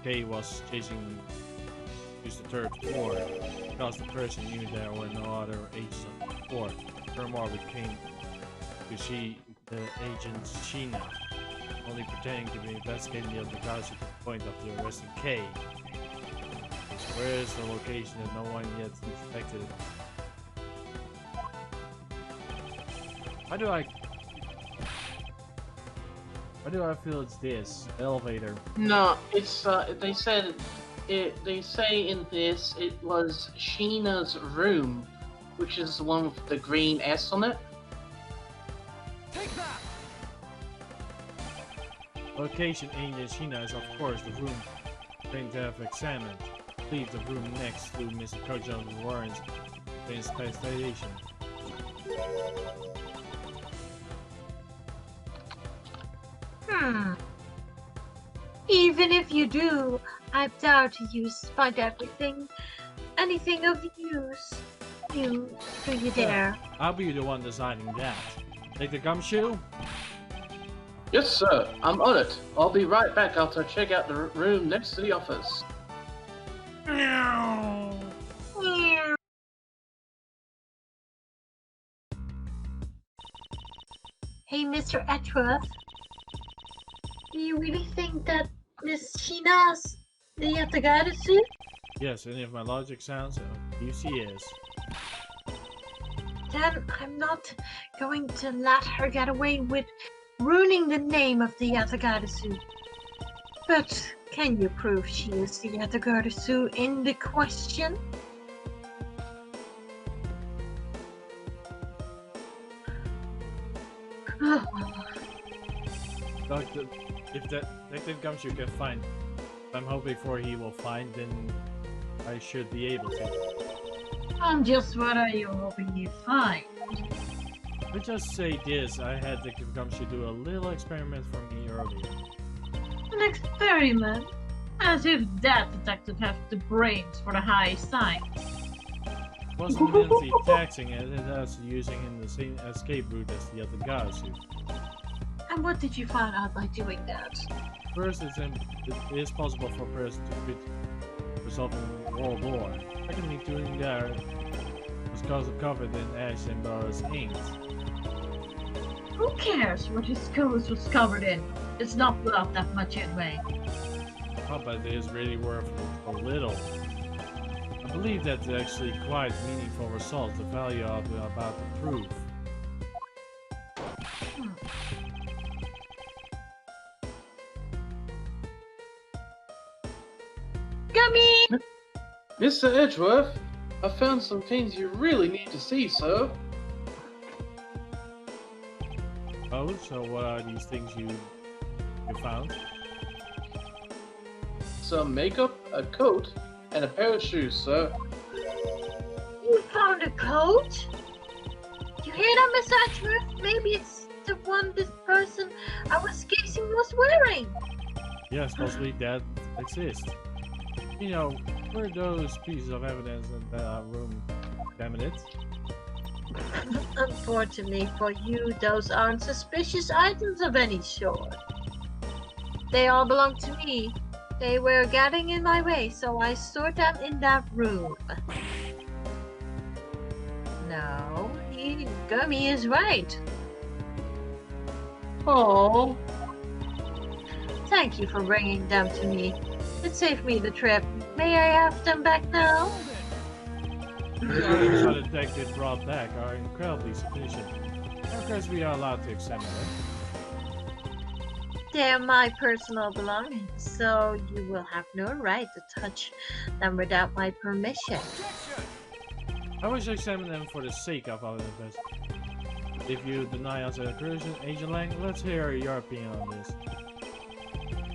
K was chasing used the third floor, because the person knew there were no other agents on the floor. Furthermore, we came to see the Agent China, only pretending to be investigating the other guys to the point of the arresting K. Where is the location that no one yet suspected? Why do I feel it's this elevator? No, it's they said it. They say in this it was Sheena's room, which is the one with the green S on it. Take that. Location Agent Sheena is of course the room going to have examined. Leave the room next to Mr. Kojo's warrants for investigation. Even if you do, I doubt you find anything of use. Do you dare? I'll be the one deciding that. Take the gumshoe? Yes, sir. I'm on it. I'll be right back after I check out the room next to the office. Hey, Mr. Edgeworth. Do you really think that Miss Sheena's the Yatagarasu? Yes, any of my logic sounds? She is. Then I'm not going to let her get away with ruining the name of the Yatagarasu. But can you prove she is the Yatagarasu in the question? Doctor, if that Detective Gumshoe can find, if I'm hoping for he will find, then I should be able to. And just what are you hoping you find? Let's just say this, I had Detective Gumshoe do a little experiment for me earlier. An experiment? As if that detective has the brains for the high science. wasn't immensely taxing as it was using in the same escape route as the Yatagarasu. And what did you find out by doing that? First, it is possible for a person to quit resolving World War. Secondly, doing that was covered in ash and Boris ink. Who cares what his clothes was covered in? It's not worth that much anyway. Oh, but it is really worth a little. I believe that's actually quite meaningful results, the value of about the proof. Gummy! Mr. Edgeworth, I found some things you really need to see, sir. Oh, so what are these things you found? Some makeup, a coat, and a pair of shoes, sir. You found a coat? You hear that, Miss Edgeworth? Maybe it's the one this person I was guessing was wearing. Yes, possibly that exists. You know, were those pieces of evidence in that room contaminated? Unfortunately for you, those aren't suspicious items of any sort. They all belong to me. They were getting in my way, so I stored them in that room. No, Gummy is right. Oh, Thank you for bringing them to me. It saved me the trip. May I have them back now? The items our detective brought back are incredibly sufficient. Of course, we are allowed to examine them. They're my personal belongings, so you will have no right to touch them without my permission. I wish to examine them for the sake of our investigation. If you deny us a version, Agent Lang, let's hear your opinion on this.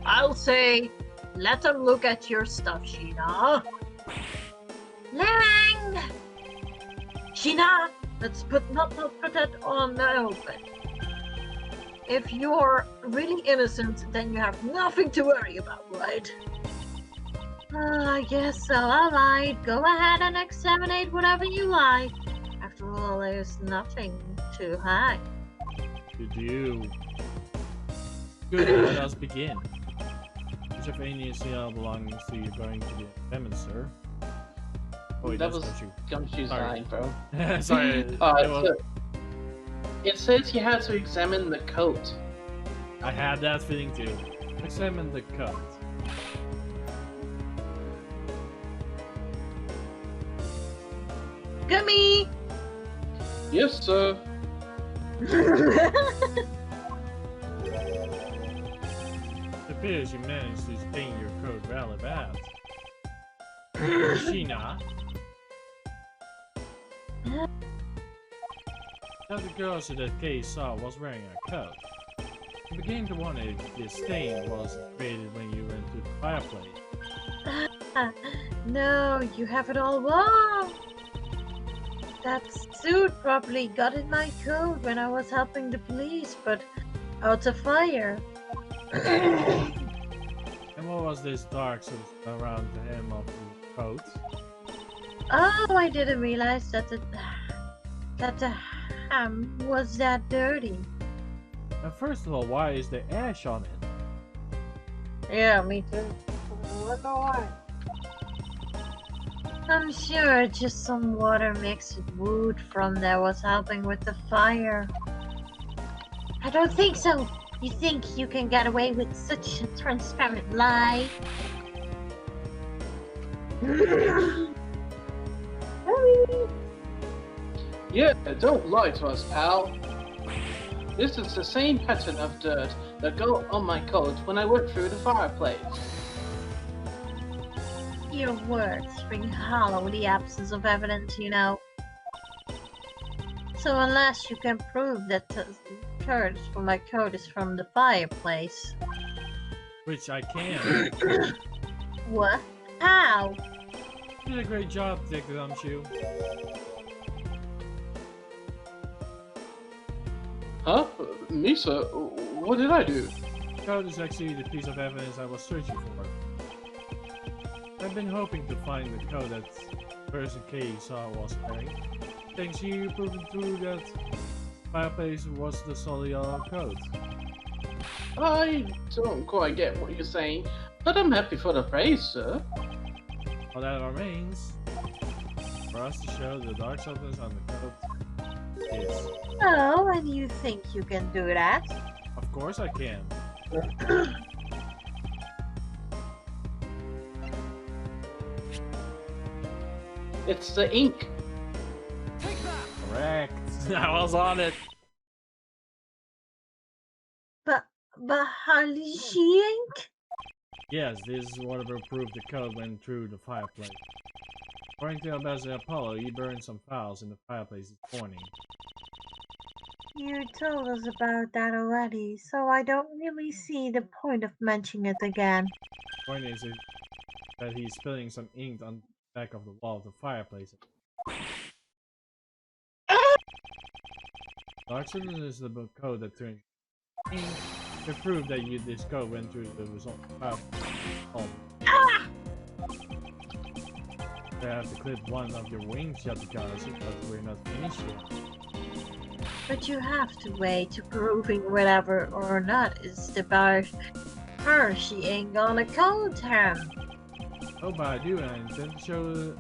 I'll say, let them look at your stuff, Sheena. Lang! Sheena, let's not put that on the open. If you're really innocent, then you have nothing to worry about, right? I guess so. Alright, go ahead and examine whatever you like. After all, there's nothing to hide. Did you? Good, let us begin. Which of any CL belongings to you going to be examined, sir? Oh, wait, that that's was not you. Gumshoe's Sorry. line, bro. Sorry. It says you had to examine the coat. I had that feeling too. Examine the cut. Gummy! Yes, sir. It appears you managed to stain your coat rather bad. Sheena. Now the girl who that case saw was wearing a coat. You began to wonder if the stain was created when you went to the fireplace. No, you have it all wrong. That suit probably got in my coat when I was helping the police, but out of fire. And what was this dark sort of around the hem of the coat? Oh, I didn't realize that the ham was that dirty. And first of all, why is there ash on it? Yeah, me too. What the why? I'm sure just some water mixed with wood from there was helping with the fire. I don't think so. You think you can get away with such a transparent lie? Yeah, don't lie to us, pal. This is the same pattern of dirt that got on my coat when I went through the fireplace. Your words ring hollow in the absence of evidence, you know. So unless you can prove that the dirt from my coat is from the fireplace. Which I can. What? How? You did a great job, Detective Gumshoe. Huh? Me, sir? What did I do? The coat is actually the piece of evidence I was searching for. I've been hoping to find the coat person K saw was carrying. Thanks you proving through that fireplace was the solid code. I don't quite get what you're saying, but I'm happy for the praise, sir. All that remains for us to show the dark substance on the code is. Oh, and you think you can do that? Of course I can. It's the ink. Correct. I was on it. But Harley ink? Yes, this is what will prove the code went through the fireplace. According to Ambassador Apollo, he burned some files in the fireplace this morning. You told us about that already, so I don't really see the point of mentioning it again. The point is that he's spilling some ink on the back of the wall of the fireplace. Dark substance is the code that turns ink to prove that this code went through the result of the fireplace. I have to clip one of your wings, Yatagarasu, but we're not finished yet. But you have to wait to proving whether or not it's about her. She ain't gonna code him. Oh, but I do, and I intend to show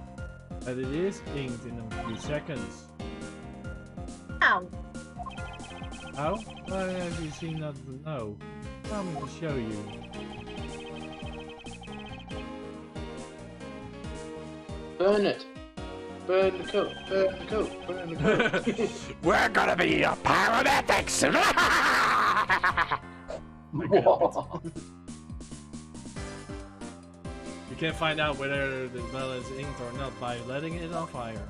that it is inked in a few seconds. How? How? Well, as you seem not to know, allow me to show you. Burn it. Burn the coat. Burn the coat. Burn the coat. We're gonna be a paramedics! You can find out whether the bell is inked or not by letting it on fire.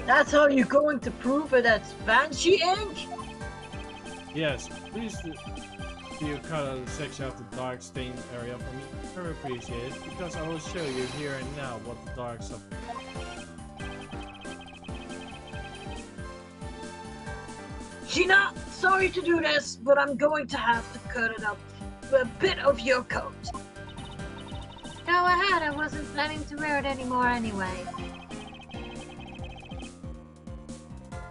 That's how you're going to prove it at Banshee ink? Yes, please do you cut out a section of the dark stained area for me. I very appreciate it, because I will show you here and now what the dark substance. Sheena, sorry to do this, but I'm going to have to cut it up a bit of your coat. Go ahead, I wasn't planning to wear it anymore anyway.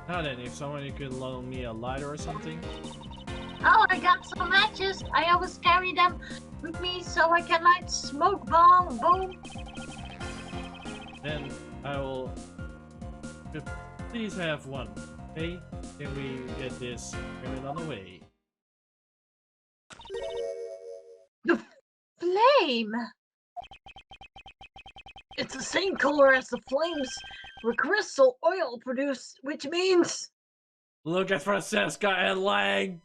Now then, if someone could loan me a lighter or something. Oh, I got some matches. I always carry them with me so I can light smoke bomb. Boom. Then I will please have one. Okay? Then we get this experiment on the way. The flame. It's the same color as the flames were crystal oil produced, which means... Look at Francesca and Lang!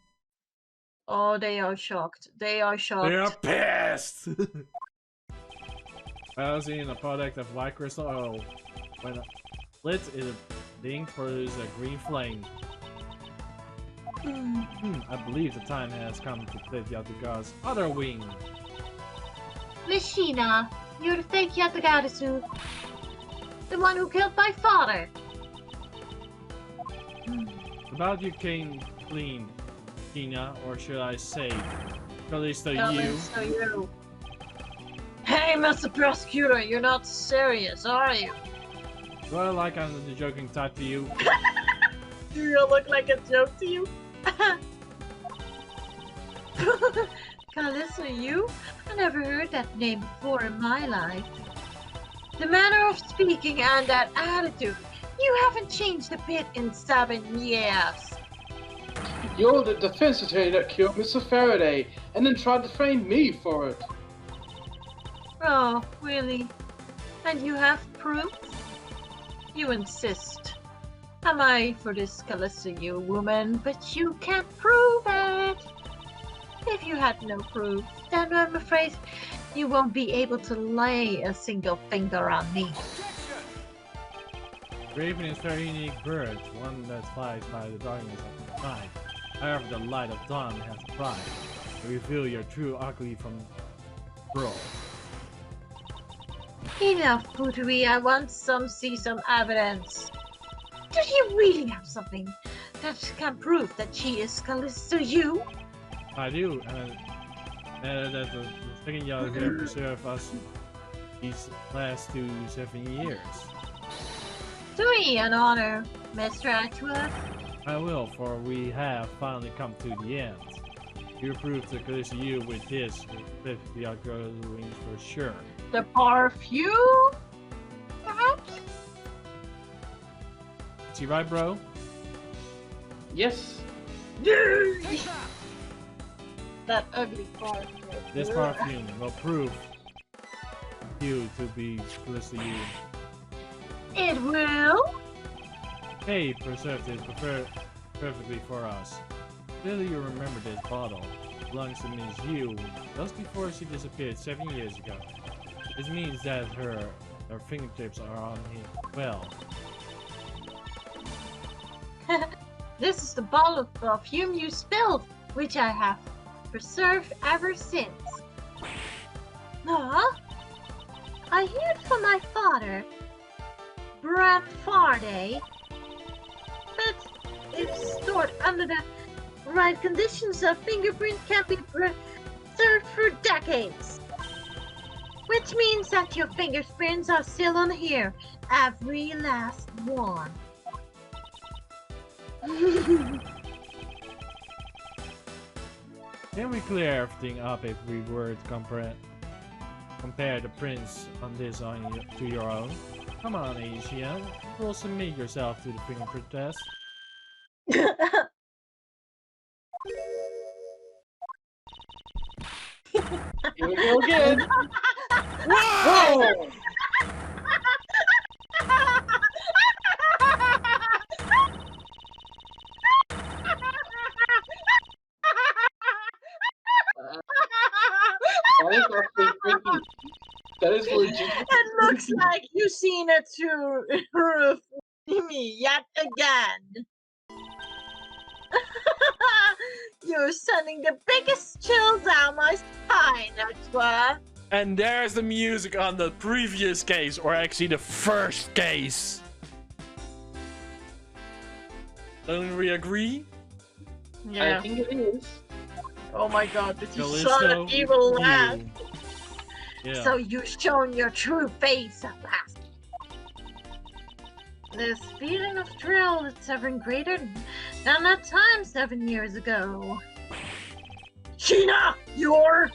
Oh, they are shocked. They are shocked. They are pissed! I was in a product of white crystal oil. When lit, the ink produces a green flame. I believe the time has come to clip Yatagara's other wing. Mishina, you're the fake Yatagarasu. The one who killed my father. About you came clean, Tina, or should I say, Callisto, you. Callisto, you. Hey, Mr. Prosecutor, you're not serious, are you? Do I like I'm the joking type to you? Do you look like a joke to you? Callisto, you? I never heard that name before in my life. The manner of speaking and that attitude, you haven't changed a bit in 7 years. You're the defense attorney that killed Mr. Faraday and then tried to frame me for it. Oh, really? And you have proof? You insist. Am I for this, Callisto, you woman, but you can't prove it. If you had no proof, then I'm afraid you won't be able to lay a single finger on me. Raven is a very unique bird, one that flies by the darkness of the night. However, the light of dawn has tried to reveal your true ugly from the world. Enough, Putui, I want see some evidence. Do you really have something that can prove that she is Callisto, you? I do, and that the second yellow here preserve us these last 7 years. To me, an honor, Mr. Edgeworth. I will, for we have finally come to the end. You proved to close you with this, with the outgoing for sure. The perfume? Perhaps? Is he right, bro? Yes. That ugly perfume. This perfume will prove you to be close to you. It will? Hey, preserved this perfectly for us. Clearly you remember this bottle. It belongs to Miss Yu, just before she disappeared 7 years ago. This means that her fingertips are on him. Well, This is the bottle of perfume you spilled, which I have preserved ever since. Huh? I heard from my father, Brad Farday, but if stored under the right conditions, a fingerprint can be preserved for decades. Which means that your fingerprints are still on here, every last one. can we clear everything up if we were to compare the prints on this to your own? Come on, Asia. You will submit yourself to the fingerprint test. Here we go again. Whoa! That is actually freaking. That is legit. It looks like you've seen it through me yet again. You're sending the biggest chill down my spine, Edgeworth. And there's the music on the previous case, or actually the first case. Don't we agree? I think it is. Oh my god, did you saw Callisto, that evil laugh? you. Yeah. So you've shown your true face at last. This feeling of thrill is even greater than that time 7 years ago. Sheena, you're...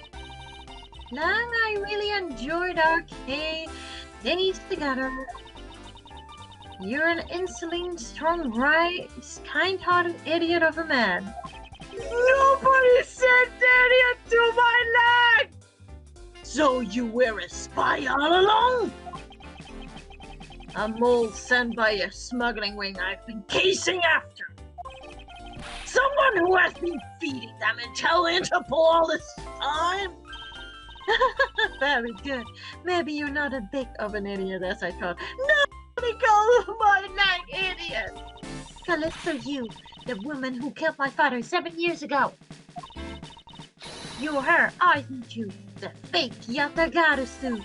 Lang, I really enjoyed our days together. You're an insolent, strong, right, kind-hearted idiot of a man. Nobody said idiot to my leg! So you were a spy all along? A mole sent by a smuggling wing I've been casing after. Someone who has been feeding them until Interpol all this time? Very good. Maybe you're not as big of an idiot as I thought. Nobody called my leg idiot! Callisto, you, the woman who killed my father 7 years ago. You're her, aren't you? The fake Yatagarasu.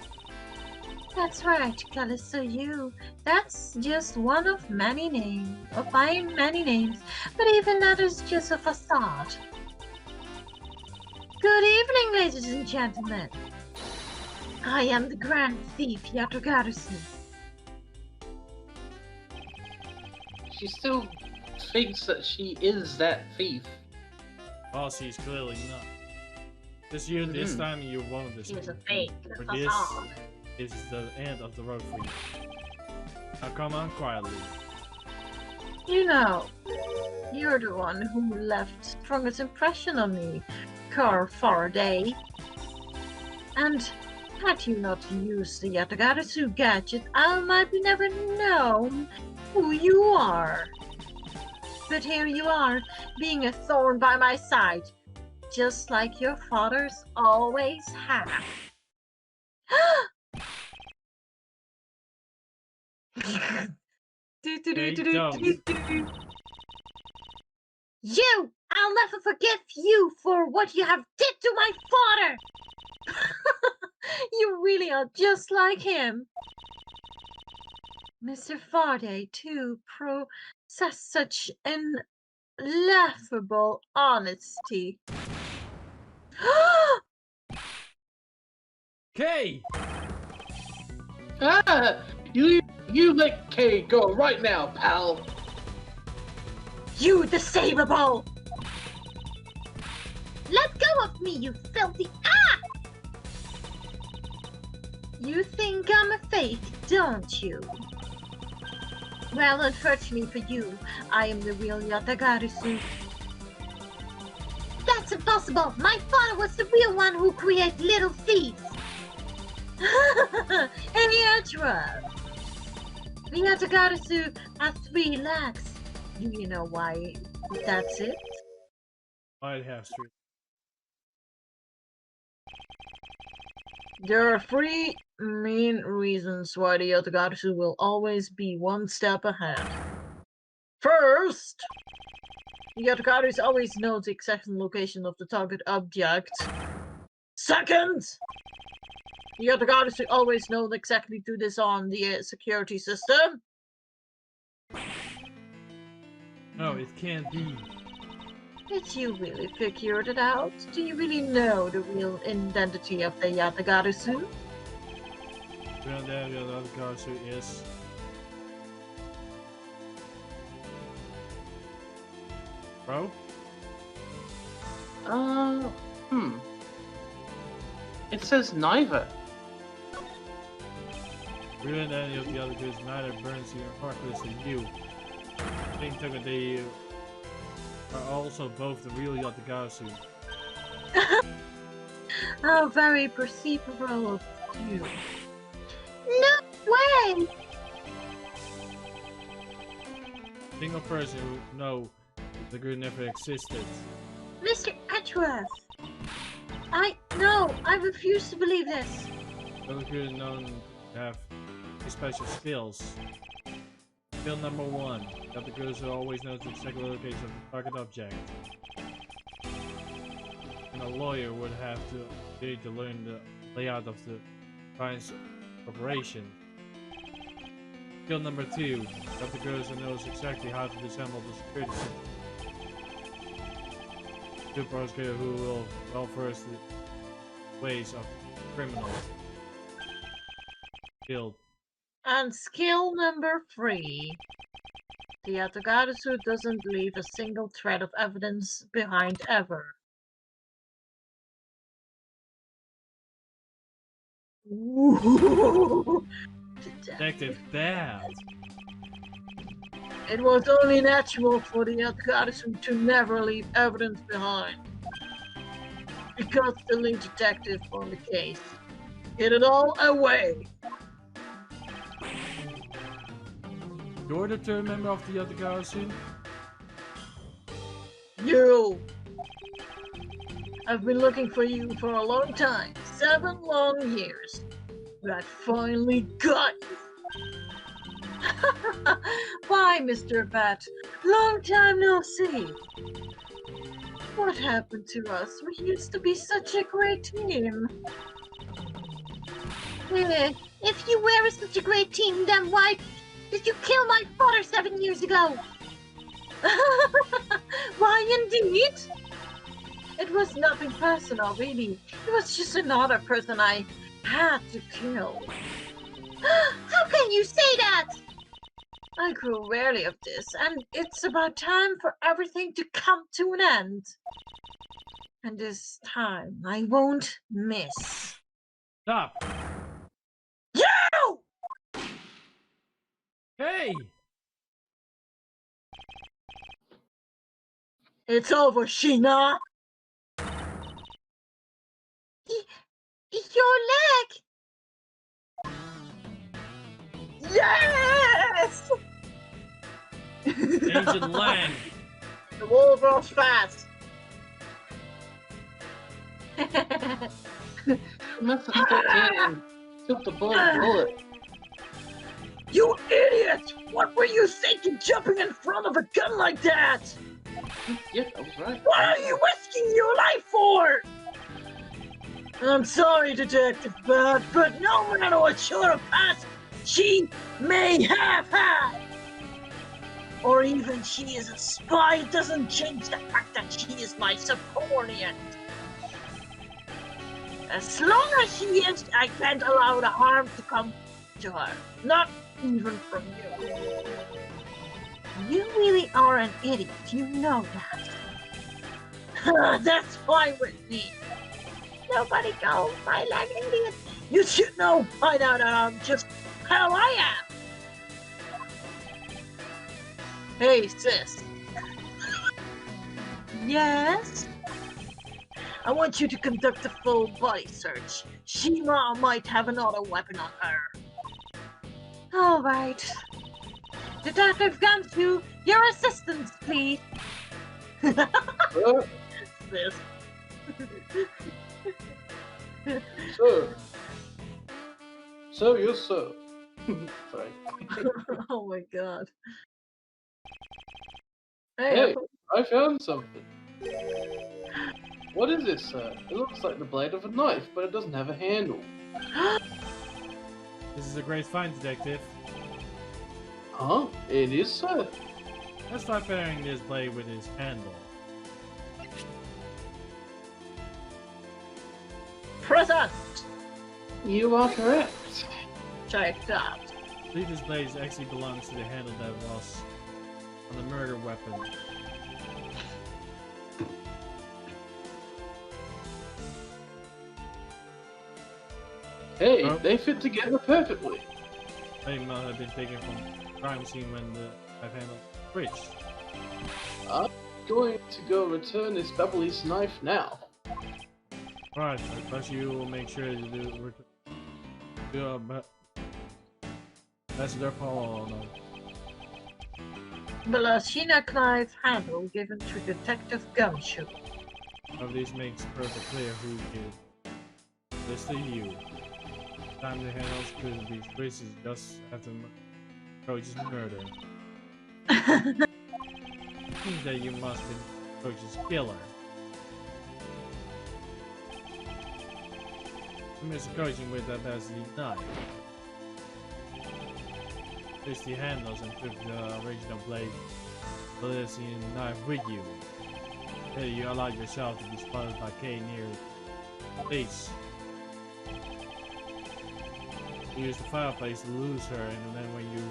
That's right, Callisto, you. That's just one of many names, many names, but even that is just a facade. Good evening, ladies and gentlemen. I am the Grand Thief Yatagarasu. She still thinks that she is that thief. Well, she's clearly not. This year, this time, you won't. She was a fake For facade. this is the end of the road for you. Now come on quietly. You know, you're the one who left strongest impression on me, Carl Faraday. And had you not used the Yatagarasu gadget, I might be never known who you are. But here you are, being a thorn by my side, just like your fathers always have. You! I'll never forgive you for what you have did to my father! You really are just like him. Mr. Faraday, too, possess such an laughable honesty. Okay. Ah! You let Kay go right now, pal! You disable! Let go of me, you filthy— Ah! You think I'm a fake, don't you? Well, unfortunately for you, I am the real Yatagarasu. That's impossible! My father was the real one who created little thieves! Hey, Edgeworth! The Yatagarasu has 3 legs. Do you know why that's it? I'd have 3. There are 3 main reasons why the Yatagarasu will always be 1 step ahead. First, the Yatagarasu always knows the exact location of the target object. Second, the Yatagarasu always knows exactly to disarm the security system. No, it can't be. Did you really figure it out? Do you really know the real identity of the Yatagarasu? Real name of the Yatagarasu is... Bro? It says neither. Real name of the Yatagarasu neither burns you or heartless than you. I think that they are also both the real Yatagarasu. How very perceivable of you. No way! Single person who know the group never existed. Mr. Edgeworth! No, I refuse to believe this. The group is known to have special skills. Skill number 1. Yatagarasu always knows the exact location of the target object. And a lawyer would have to need to learn the layout of the crime's operation. Skill number 2. Yatagarasu knows exactly how to disassemble the security system. Two prosecutor who will well versed the ways of criminals. Killed. And skill number 3. The Yatagarasu doesn't leave a single thread of evidence behind ever. Ooh. Detective Bad. It was only natural for the Yatagarasu to never leave evidence behind. Because the lead detective on the case hid it all away. You're the third member of the Yatagarasu? You! I've been looking for you for a long time. 7 long years. But I finally got you. Why, Mr. Bat? Long time no see. What happened to us? We used to be such a great team. If you were such a great team, then why did you kill my father 7 years ago? Why, indeed? It was nothing personal, really. It was just another person I had to kill. How can you say that? I grew weary of this, and it's about time for everything to come to an end. And this time, I won't miss. Stop! You! Hey! It's over, Sheena! Your leg! Yes! Agent Lang! The wolf grows fast. You must have stepped in and took the bullet. You idiot! What were you thinking jumping in front of a gun like that? Yes, I was right. What are you risking your life for? I'm sorry, Detective Bad, but no matter what sort of past she may have had, or even she is a spy, it doesn't change the fact that she is my subordinate. As long as she is, I can't allow the harm to come to her. Not even from you. You really are an idiot, you know that. That's fine with me. Nobody calls my leg idiot. You should know by now that I'm just how I am. Hey, sis. Yes? I want you to conduct a full body search. Shima might have another weapon on her. Alright. Detective Gumshoe, your assistance, please. Sis. Sir. Sir, yes, sir. Sorry. Oh my god. Hey, I found something. What is this, sir? It looks like the blade of a knife, but it doesn't have a handle. This is a great find, detective. Huh? It is, sir. Let's try pairing this blade with his handle. Present! You are correct. Checked out. I believe this blade actually belongs to the handle that was on the murder weapon. Hey, Oh. they fit together perfectly. They might have been taken from the crime scene when the knife handle breached. I'm going to go return this Beverly's knife now. Right, I trust you will make sure you do Ambassador Paul. No. The Lashina knife handle given to Detective Gumshoe. Of these makes perfect clear who did this to you. Time the handles could be traces just after Coach's murder. Seems that you must be Coach's killer. Mr. Coaching with that as the knife. Fix the handles and took the original blade Valesian knife with you. Hey, you allowed yourself to be spotted by Kay near the base. You used the fireplace to lose her, and then when you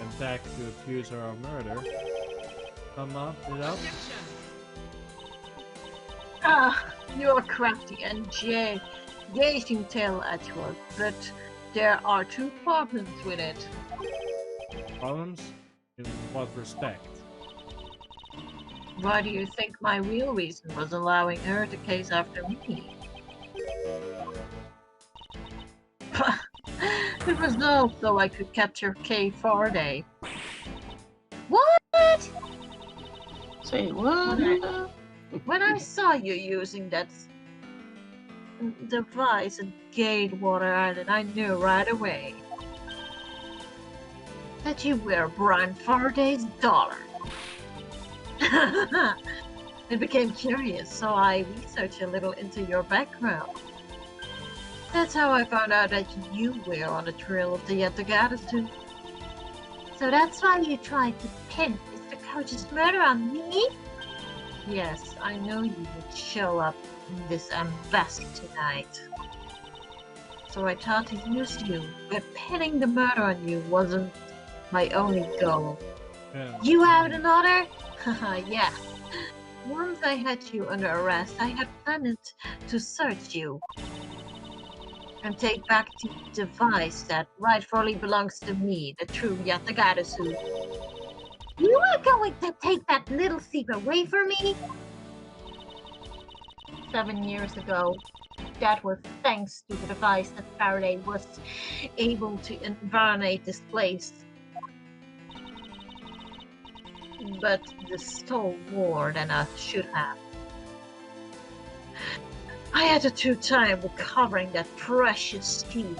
went back to accuse her of murder, sum it up. Ah, you're crafty and gazing tale, Edgeworth, but there are two problems with it. Problems? In what respect? Why do you think my real reason was allowing her to chase after me? It was no so I could capture Kay Faraday. What? Say what? When I saw you using that device at Gatewater Island, I knew right away that you were Brian Faraday's daughter. I became curious, so I researched a little into your background. That's how I found out that you were on the trail of the Yatagarasu. So that's why you tried to pin Mr. Coach's murder on me? Yes, I knew you would show up in this embassy tonight. So I thought to use you, but pinning the murder on you wasn't my only goal. Yeah. You have another? Haha, yeah. Once I had you under arrest, I had planned to search you and take back the device that rightfully belongs to me, the true Yatagarasu. You are going to take that little thief away from me? 7 years ago, that was thanks to the device that Faraday was able to invade this place. But this stole more than I should have. I had a true time recovering that precious key.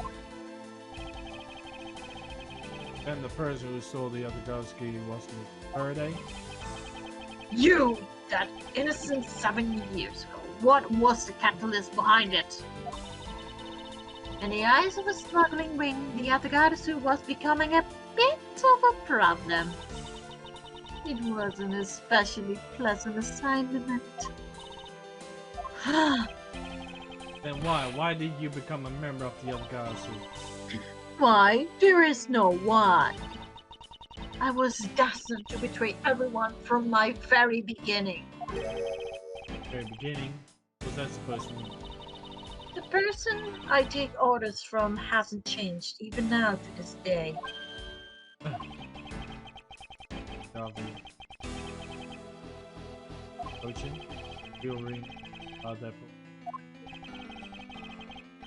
And the person who stole the other Gowski was the Faraday? You, that innocent 7 years ago. What was the catalyst behind it? In the eyes of a smuggling ring, the Yatagarasu was becoming a bit of a problem. It was an especially pleasant assignment. Then why? Why did you become a member of the Yatagarasu? Why? There is no why. I was destined to betray everyone from my very beginning. Very beginning. What's that supposed to mean? The person I take orders from hasn't changed, even now to this day. Coaching? Jewelry? That.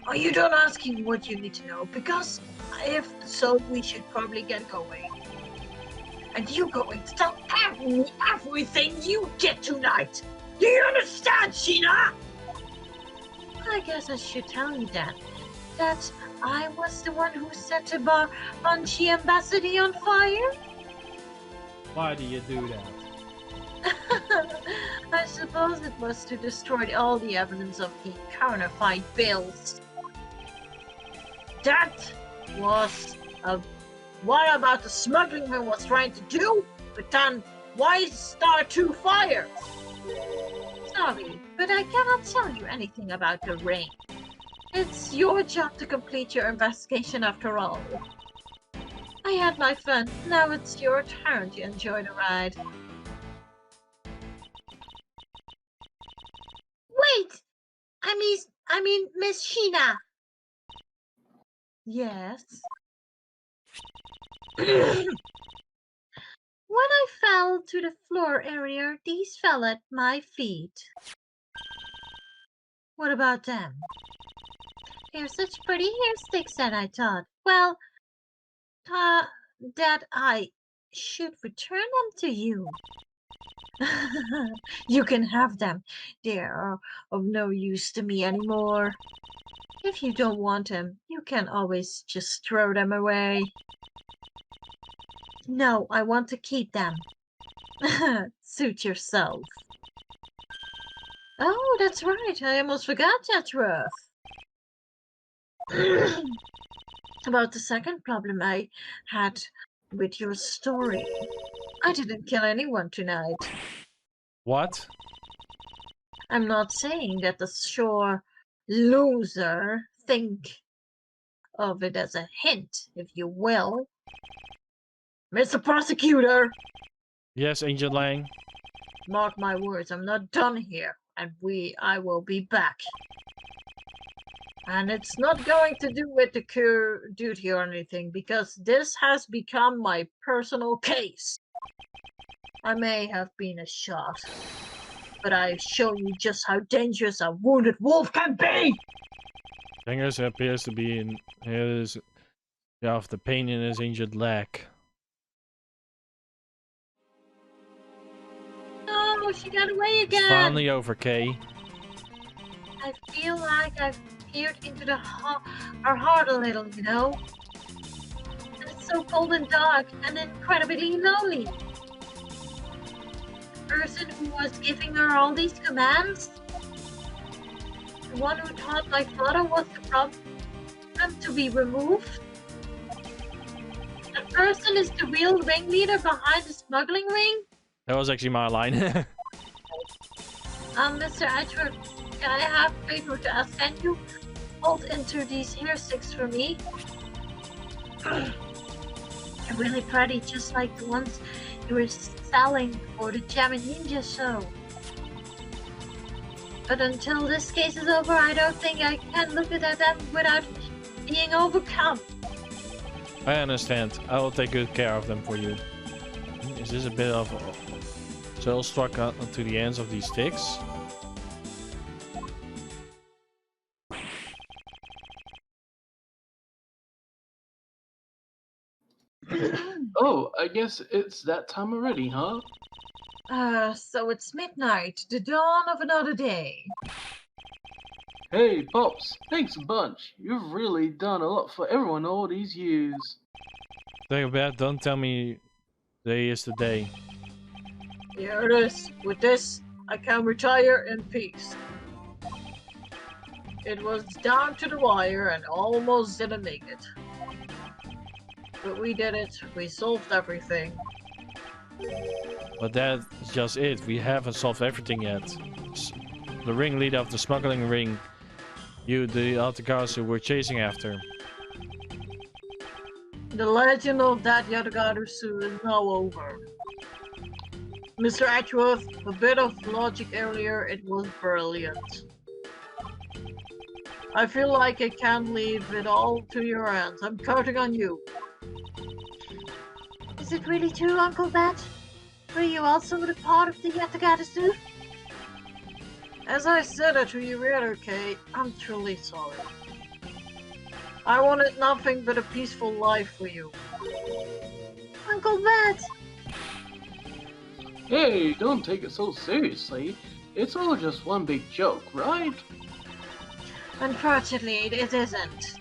Are you done asking what you need to know? Because if so, we should probably get going. And you going to tell me everything you get tonight. Do you understand, Sheena? I guess I should tell you that I was the one who set the Banshee Ambassador on fire. Why do you do that? I suppose it was to destroy all the evidence of the counterfeit bills. That was what about the smuggling man was trying to do? But then why start two fires? Sorry, but I cannot tell you anything about the ring. It's your job to complete your investigation after all. I had my fun, now it's your turn to enjoy the ride. Wait! I mean, Miss Sheena. Yes? When I fell to the floor area, these fell at my feet. What about them? They're such pretty hair sticks that I thought. Well, that I should return them to you. You can have them. They are of no use to me anymore. If you don't want them, you can always just throw them away. No, I want to keep them. Suit yourself. Oh, that's right. I almost forgot Yatagarasu. About the second problem I had with your story. I didn't kill anyone tonight. What? I'm not saying that the sure loser think of it as a hint, if you will. Mr. Prosecutor! Yes, Angel Lang. Mark my words, I'm not done here, and I will be back. And it's not going to do with the cure duty or anything, because this has become my personal case. I may have been a shot, but I show you just how dangerous a wounded wolf can be! Fingers appears to be in his of the pain in his injured leg. Oh, she got away again! It's finally over, Kay. I feel like I've peered into her heart a little, you know? And it's so cold and dark and incredibly lonely. The person who was giving her all these commands, the one who thought my father was the problem to be removed, that person is the real ringleader behind the smuggling ring? That was actually my line. Mr. Edgeworth, can I have a favor to ask? Can you hold into these hair sticks for me? They're really pretty, just like the ones you were selling for the Gem and Ninja show. But until this case is over, I don't think I can look at them without being overcome. I understand. I will take good care of them for you. Is this a bit of soil struck onto the ends of these sticks? Oh, I guess it's that time already, huh? So it's midnight, the dawn of another day. Hey, Pops, thanks a bunch. You've really done a lot for everyone all these years. Take a bet, don't tell me today is the day. Here it is. With this, I can retire in peace. It was down to the wire and almost didn't make it. But we did it. We solved everything. But that's just it. We haven't solved everything yet. The ringleader of the smuggling ring, you, the Yatagarasu, were chasing after. The legend of that Yatagarasu is now over. Mr. Edgeworth, a bit of logic earlier, it was brilliant. I feel like I can't leave it all to your hands. I'm counting on you. Is it really true, Uncle Bat? Were you also a part of the Yatagarasu? As I said it to you earlier, Kate, I'm truly sorry. I wanted nothing but a peaceful life for you. Uncle Bat! Hey, don't take it so seriously. It's all just one big joke, right? Unfortunately, it isn't.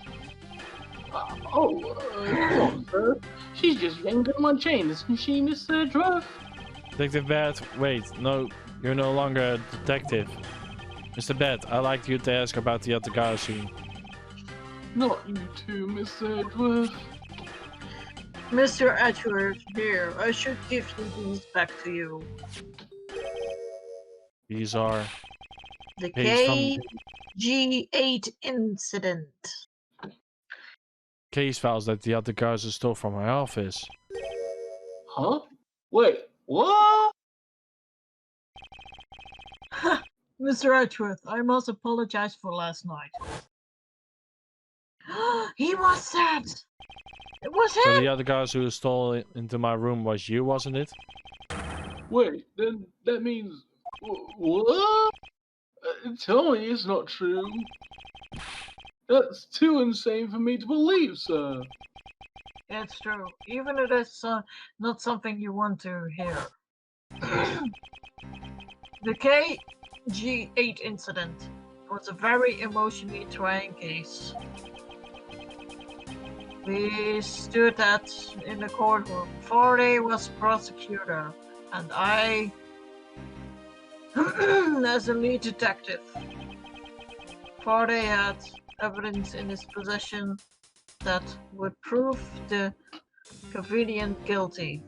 Come on, sir. She's just yanking on my chain, isn't she, Mr. Edgeworth? Detective Bat, wait, no, you're no longer a detective. Mr. Bat, I'd like you to ask about the Yatagarasu. Not you too, Mr. Edgeworth. Mr. Edgeworth, here, I should give you these back to you. These are The Case KG8 incident. case files that the Yatagarasu stole from my office. Huh? Wait, what? Mr. Edgeworth, I must apologize for last night. He was that! It was So him! the Yatagarasu who stole into my room was you, wasn't it? Wait, then that means... What? Tell me it's not true. That's too insane for me to believe, sir. It's true, even if it's not something you want to hear. The KG8 incident was a very emotionally trying case. We stood in the courtroom. Faraday was prosecutor, and I, as a lead detective. Faraday had evidence in his possession that would prove the convenient guilty.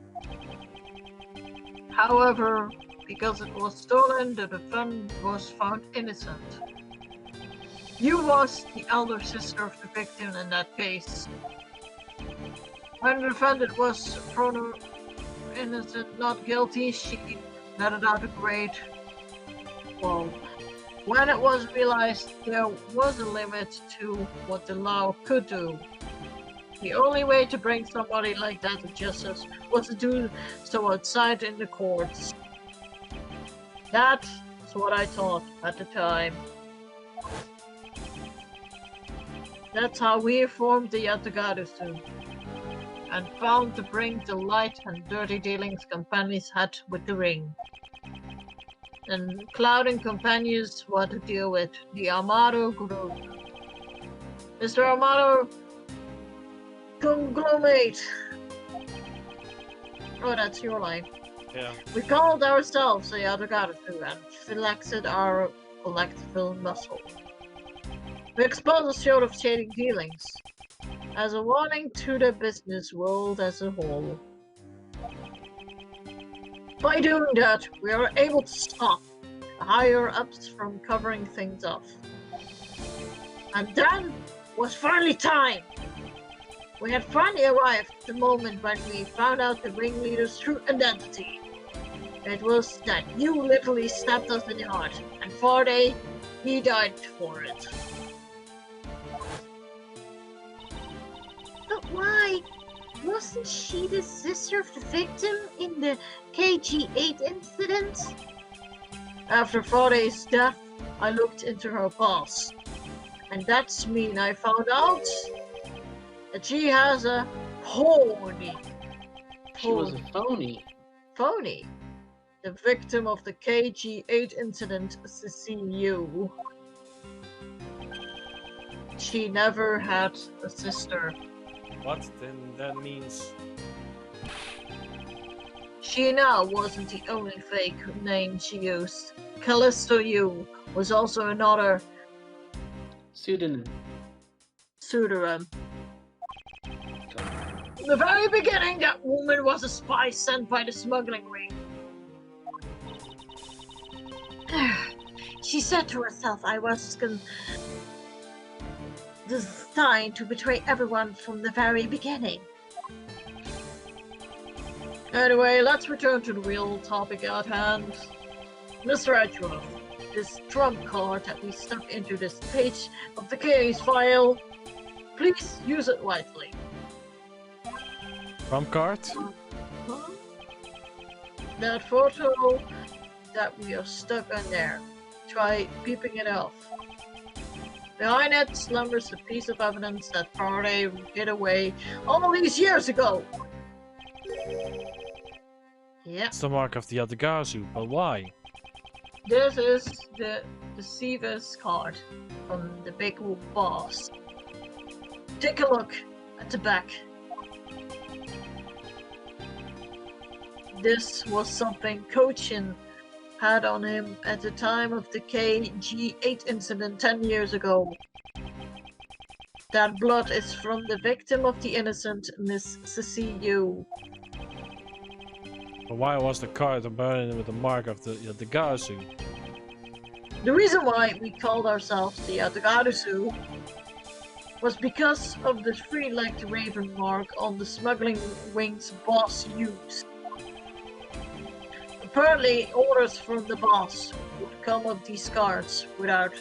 However, because it was stolen, the defendant was found innocent. You was the elder sister of the victim in that case. When the defendant was proven innocent, not guilty, she netted out a grade. Well, when it was realized there was a limit to what the law could do, the only way to bring somebody like that to justice was to do so outside in the courts. That's what I thought at the time. That's how we formed the Yatagarasu, and found to bring the light and dirty dealings companions had with the ring. And Cloud and companions what to deal with the Amado group. Mr. Amado conglomerate. Oh, that's your line. Yeah. We called ourselves the Yatagarasu and flexed our collective muscle. We exposed a sort of shady dealings as a warning to the business world as a whole. By doing that, we are able to stop the higher-ups from covering things up. And then was finally time! We had finally arrived at the moment when we found out the ringleader's true identity. It was that you literally stabbed us in the heart, and Faraday, he died for it. But why? Wasn't she the sister of the victim in the KG8 incident? After Faraday's death, I looked into her past. And that's mean I found out that she has a pony. She was a phony. Phony. The victim of the KG8 incident, CCU. She never had a sister. What? Then that means... Sheena wasn't the only fake name she used. Callisto U was also another Pseudonym. pseudonym. In the very beginning, that woman was a spy sent by the smuggling ring. She said to herself, I was designed to betray everyone from the very beginning. Anyway, let's return to the real topic at hand. Mr. Edgeworth, this trump card that we stuck into this page of the case file, please use it wisely. Trump card? That photo that we are stuck on there, try peeping it off. Behind it slumbers a piece of evidence that Faraday hid away all these years ago. Yeah. It's the mark of the Yatagarasu, but why? This is the Deceiver's card from the big boss. Take a look at the back. This was something Kochin had on him at the time of the KG8 incident 10 years ago. That blood is from the victim of the innocent Miss CCU. But why was the card burning with the mark of the Yatagarasu? The reason why we called ourselves the Yatagarasu was because of the three-legged raven mark on the smuggling wing's boss used. Apparently, orders from the boss would come of these cards without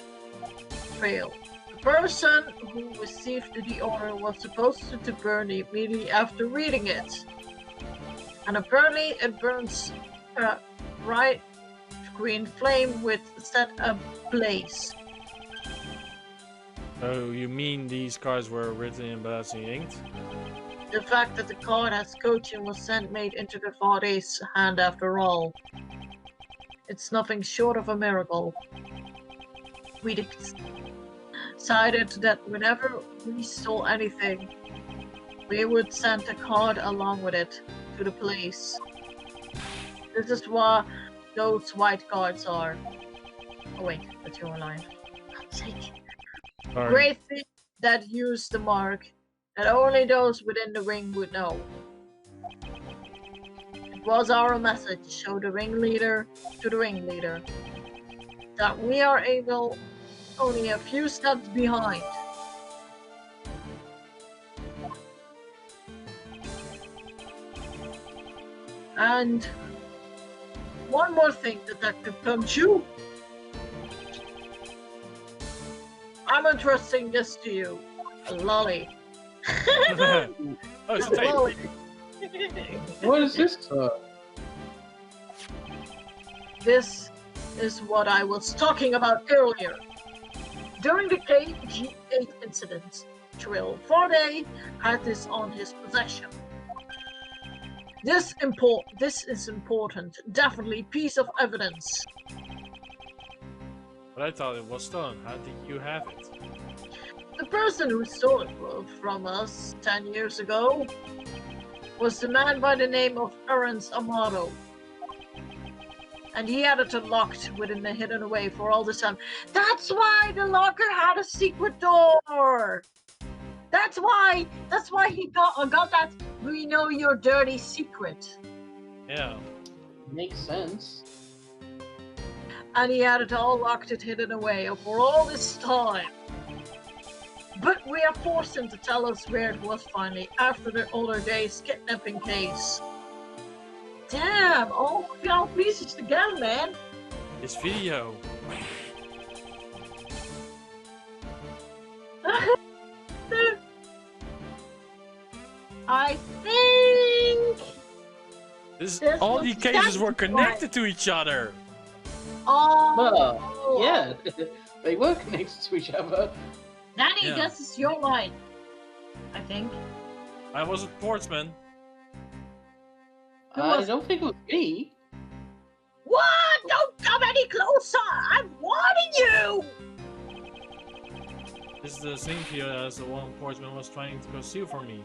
fail. The person who received the order was supposed to burn it immediately after reading it. And apparently it burns a bright green flame with set ablaze. Oh, you mean these cards were written in Blasting inked? The fact that the card has coaching was sent made into the Fade's hand after all. It's nothing short of a miracle. We decided that whenever we stole anything, we would send a card along with it to the police. This is what those white cards are. Oh wait, that's your line. God's sake. Sorry. Great thing that used the mark that only those within the ring would know. It was our message to show the ringleader to the ringleader that we are able only a few steps behind. And one more thing, Detective Pumchu. I'm entrusting this to you. A lolly. Oh, it's A lolly. What is this? This is what I was talking about earlier. During the KG8 incident, Trill Faraday had this on his possession. This is important. Definitely piece of evidence. But I thought it was stolen. How did you have it? The person who stole it from us 10 years ago was the man by the name of Ernst Amato. And he had it locked within the hidden away for all this time. That's why the locker had a secret door! That's why he got that "we know your dirty secret." Yeah. Makes sense. And he had it all locked and hidden away for all this time. But we have forced him to tell us where it was finally after the older days kidnapping case. Damn, all y'all pieces together, man. This video. I think This This all was the cases were exactly connected to each other. Oh, Yeah, they were connected to each other. Danny, Yeah. this is your line. I think. I was a sportsman. Who I was- don't think it was me. What? Don't come any closer! I'm warning you! This is the same video as the one sportsman was trying to conceal from me.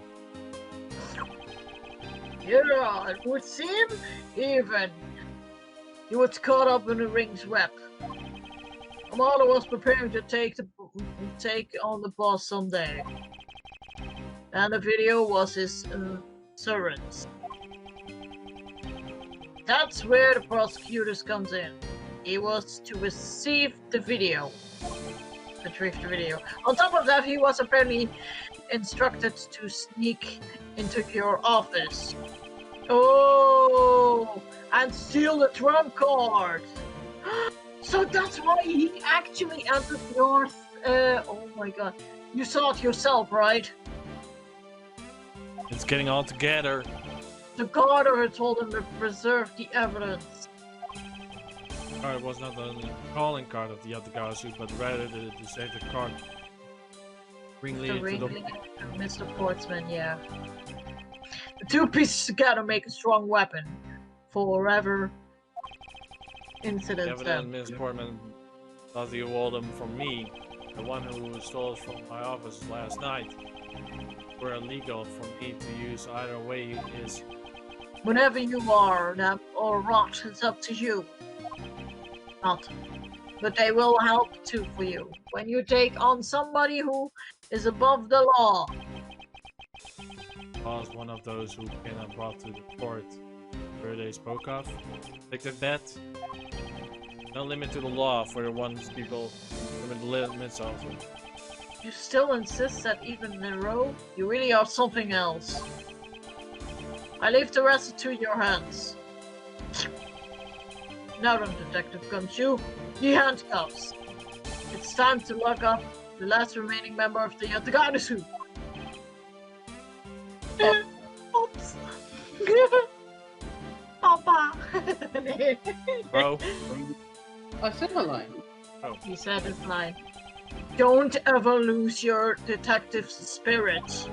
Yeah, it would seem even. You was caught up in the ring's web. Amada was preparing to take on the boss someday. And the video was his servants. That's where the prosecutors comes in. He was to receive the video. retrieve the video. On top of that, he was apparently instructed to sneak into your office. Oh, and steal the trump card. So that's why he actually entered your. Oh my god. You saw it yourself, right? It's getting all together. The guarder had told him to preserve the evidence. It was not the calling card of the Yatagarasu, but rather the sacred card. Ringleader to the... Mr. Portsman, yeah. The two pieces together make a strong weapon. Forever incidents. Evident Mr. Portman thought you wore them from me. The one who stole from my office last night. Were illegal for me to use either way is... Whenever you are, or rot, it's up to you. Not. But they will help too for you. When you take on somebody who is above the law. I was one of those who been brought to the court where they spoke of. Take the bet. No limit to the law for the ones people limit the limits of. You still insist that even in a row, you really are something else. I leave the rest to your hands. Now then, Detective Gumshoe, the handcuffs. It's time to lock up the last remaining member of the Yatagarasu. Oops. Papa. Bro. I said my line. Oh. He said his line. Don't ever lose your detective spirit.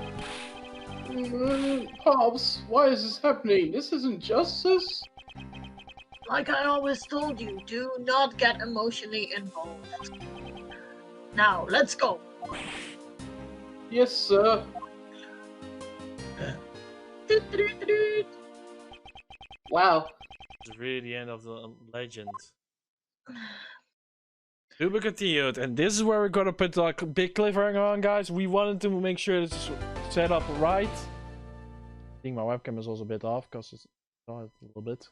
Pops, why is this happening? This isn't justice. Like I always told you, do not get emotionally involved. Now, let's go. Yes, sir. Wow. It's really the end of the legend. To be continued, and this is where we're gonna put like a big cliffhanger on, guys. We wanted to make sure it's set up right. I think my webcam is also a bit off because it's a little bit.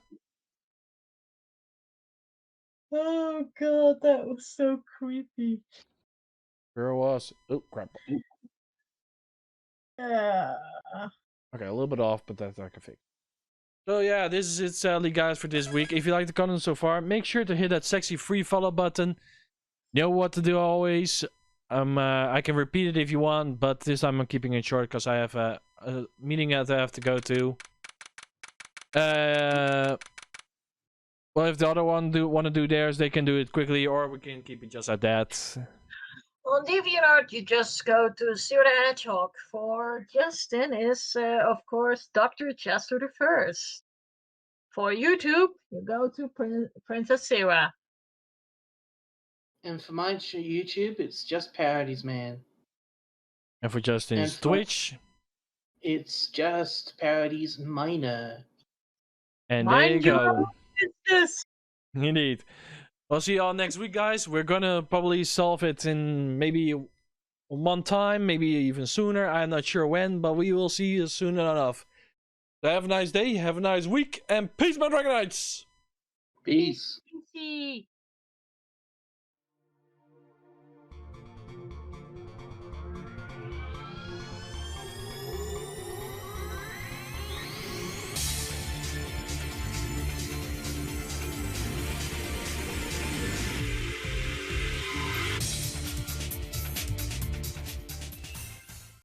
Oh god, that was so creepy. Sure was. Oh crap. Yeah. Okay, a little bit off, but that's I can fix. So yeah, this is it, sadly, guys, for this week. If you like the content so far, make sure to hit that sexy free follow button. You know what to do always. I can repeat it if you want, but this time I'm keeping it short because I have a meeting that I have to go to. Well, if the other one want to do theirs, they can do it quickly, or we can keep it just at that. On DeviantArt, you just go to Sira the Hedgehog. For Justin is, of course, Dr. Chester the First. For YouTube, you go to Princess Sira. And for my YouTube, it's just Parodies, man. And for Justin's Twitch, it's just Parodies Minor. And there you go. This. Indeed. I'll see you all next week, guys. We're gonna probably solve it in maybe 1 time, maybe even sooner. I'm not sure when, but we will see you soon enough. So have a nice day, have a nice week, and peace, my Dragonites! Peace. See.